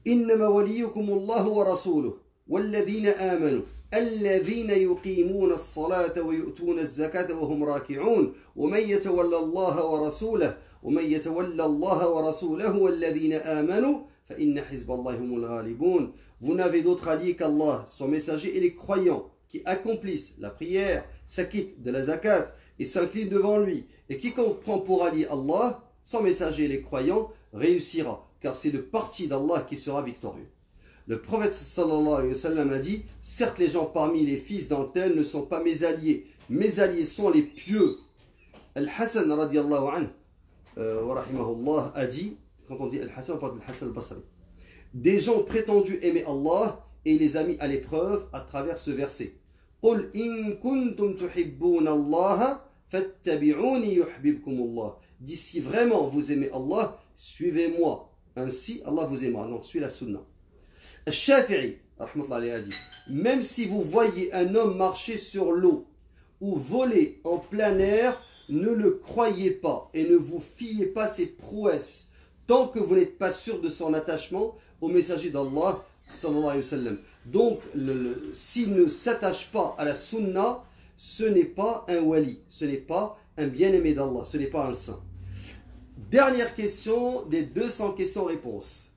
إنما وليكم الله ورسوله والذين آمنوا الذين يقيمون الصلاة ويؤتون الزكاة وهم راكعون ومن يتولى الله ورسوله ومن يتولى الله ورسوله والذين آمنوا فإن حزب الله هم الغالبون. Vous n'avez d'autre allié qu'Allah, son messager et les croyants qui accomplissent la prière, s'acquittent de la zakat et s'inclinent devant lui. Et quiconque prend pour allié Allah, son messager et les croyants, réussira, car c'est le parti d'Allah qui sera victorieux. Le prophète sallallahu alayhi wa sallam a dit, certes les gens parmi les fils d'Antel ne sont pas mes alliés sont les pieux. Al-Hassan radiallahu anhu wa rahimahullah a dit, quand on dit Al-Hassan, on parle d'Al-Hassan al-Basri, des gens prétendus aimer Allah et il les a mis à l'épreuve à travers ce verset. قُلْ إِن كُنْتُمْ تُحِبُّونَ اللَّهَ فَاتَّبِعُونِي يُحْبِبْكُمُ اللَّهِ. Dis si vraiment vous aimez Allah, suivez-moi. Ainsi, Allah vous aimera. Donc, suis la sunna. Al-Shafi'i, a dit, même si vous voyez un homme marcher sur l'eau ou voler en plein air, ne le croyez pas et ne vous fiez pas ses prouesses tant que vous n'êtes pas sûr de son attachement au messager d'Allah sallallahu alayhi wa sallam. Donc, s'il ne s'attache pas à la sunna, ce n'est pas un wali, ce n'est pas un bien-aimé d'Allah, ce n'est pas un saint. Dernière question des 200 questions-réponses.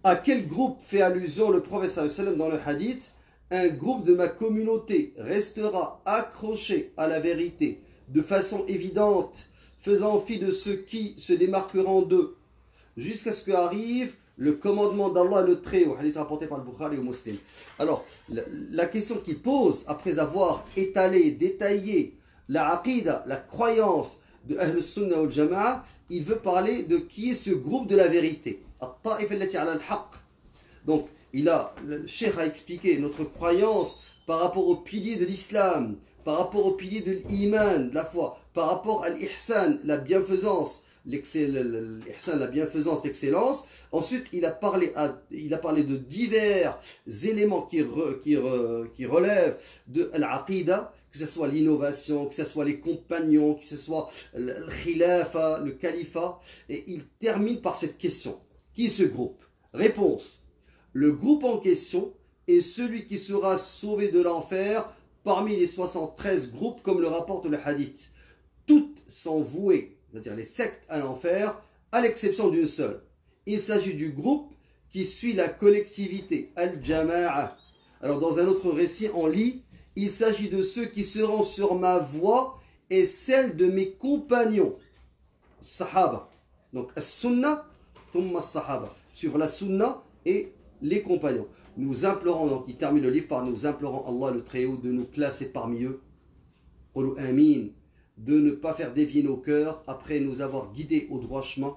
À quel groupe fait allusion le prophète sallallahu alayhi wa sallam dans le hadith? Un groupe de ma communauté restera accroché à la vérité de façon évidente, faisant fi de ceux qui se démarqueront d'eux, jusqu'à ce qu'arrive le commandement d'Allah le Très-Haut, hadith rapporté par le Bukhari ou Muslim. Alors, la question qu'il pose, après avoir étalé, détaillé la aqida, la croyance de Ahl Sunnah wal Jama'a, il veut parler de qui est ce groupe de la vérité. Donc, le cheikh a expliqué notre croyance par rapport aux piliers de l'islam, par rapport aux piliers de l'iman, de la foi, par rapport à l'ihsan, la bienfaisance, l'ihsan, la bienfaisance, l'excellence. Ensuite, il a parlé de divers éléments qui relèvent de l'aqidah, que ce soit l'innovation, que ce soit les compagnons, que ce soit le khilafa, le califat. Et il termine par cette question. Qui est ce groupe? Réponse. Le groupe en question est celui qui sera sauvé de l'enfer parmi les 73 groupes, comme le rapporte le hadith. Toutes sont vouées, c'est-à-dire les sectes à l'enfer, à l'exception d'une seule. Il s'agit du groupe qui suit la collectivité, al-jama'a. Alors dans un autre récit, on lit, il s'agit de ceux qui seront sur ma voie et celle de mes compagnons, sahaba. Donc, as-sunnah, thumma as-sahaba. Suivre la sunnah et les compagnons. Nous implorons, donc il termine le livre par nous implorons Allah le Très-Haut de nous classer parmi eux. Qulu amin. De ne pas faire dévier nos cœurs après nous avoir guidés au droit chemin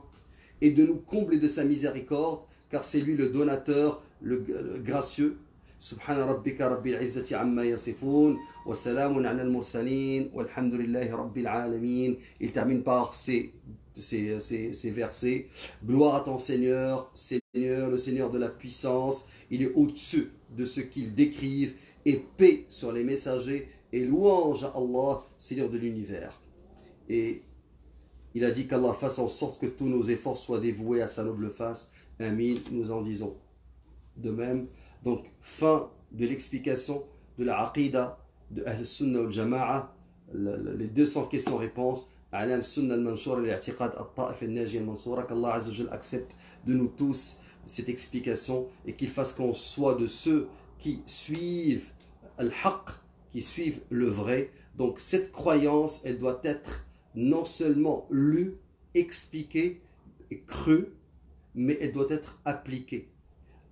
et de nous combler de sa miséricorde, car c'est lui le donateur, le gracieux. Subhana rabbika rabbil izzati amma yasifun wa salamun ala al-mursalin walhamdulillahi rabbil alamin. Il termine par ces versets. Gloire à ton Seigneur, Seigneur, le Seigneur de la puissance. Il est au-dessus de ce qu'ils décrivent, et paix sur les messagers et louange à Allah, Seigneur de l'univers. Et il a dit qu'Allah fasse en sorte que tous nos efforts soient dévoués à sa noble face. Amin, nous en disons de même. Donc, fin de l'explication de la aqidah de Ahl Sunnah wal Jama'a, les 200 questions-réponses. Alam Sunnah al-Manshura, l'i'tiqad al-Ta'if al-Naji al-Mansoura, qu'Allah Azza wa Jal accepte de nous tous cette explication et qu'il fasse qu'on soit de ceux qui suivent al-Haqq, qui suivent le vrai. Donc cette croyance, elle doit être non seulement lue, expliquée et crue, mais elle doit être appliquée.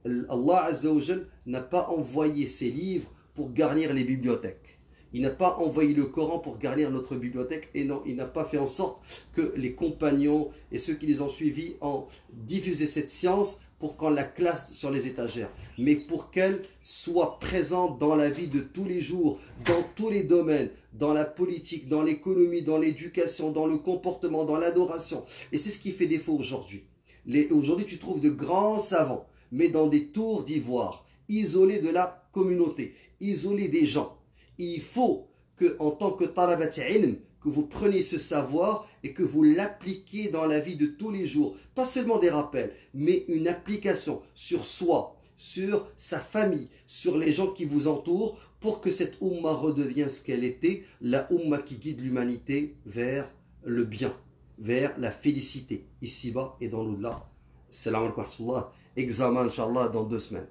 Allah Azza wa Jal n'a pas envoyé ses livres pour garnir les bibliothèques. Il n'a pas envoyé le Coran pour garnir notre bibliothèque. Et non, il n'a pas fait en sorte que les compagnons et ceux qui les ont suivis ont diffusé cette science pour qu'on la classe sur les étagères, mais pour qu'elle soit présente dans la vie de tous les jours, dans tous les domaines, dans la politique, dans l'économie, dans l'éducation, dans le comportement, dans l'adoration. Et c'est ce qui fait défaut aujourd'hui. Aujourd'hui, tu trouves de grands savants, mais dans des tours d'ivoire, isolés de la communauté, isolés des gens. Il faut que, en tant que talabat ilm, que vous preniez ce savoir et que vous l'appliquiez dans la vie de tous les jours. Pas seulement des rappels, mais une application sur soi, sur sa famille, sur les gens qui vous entourent, pour que cette Ummah redevienne ce qu'elle était, la Ummah qui guide l'humanité vers le bien, vers la félicité, ici-bas et dans l'au-delà. Salam alaikum wa rahmatullah. Examen, Inch'Allah, dans 2 semaines.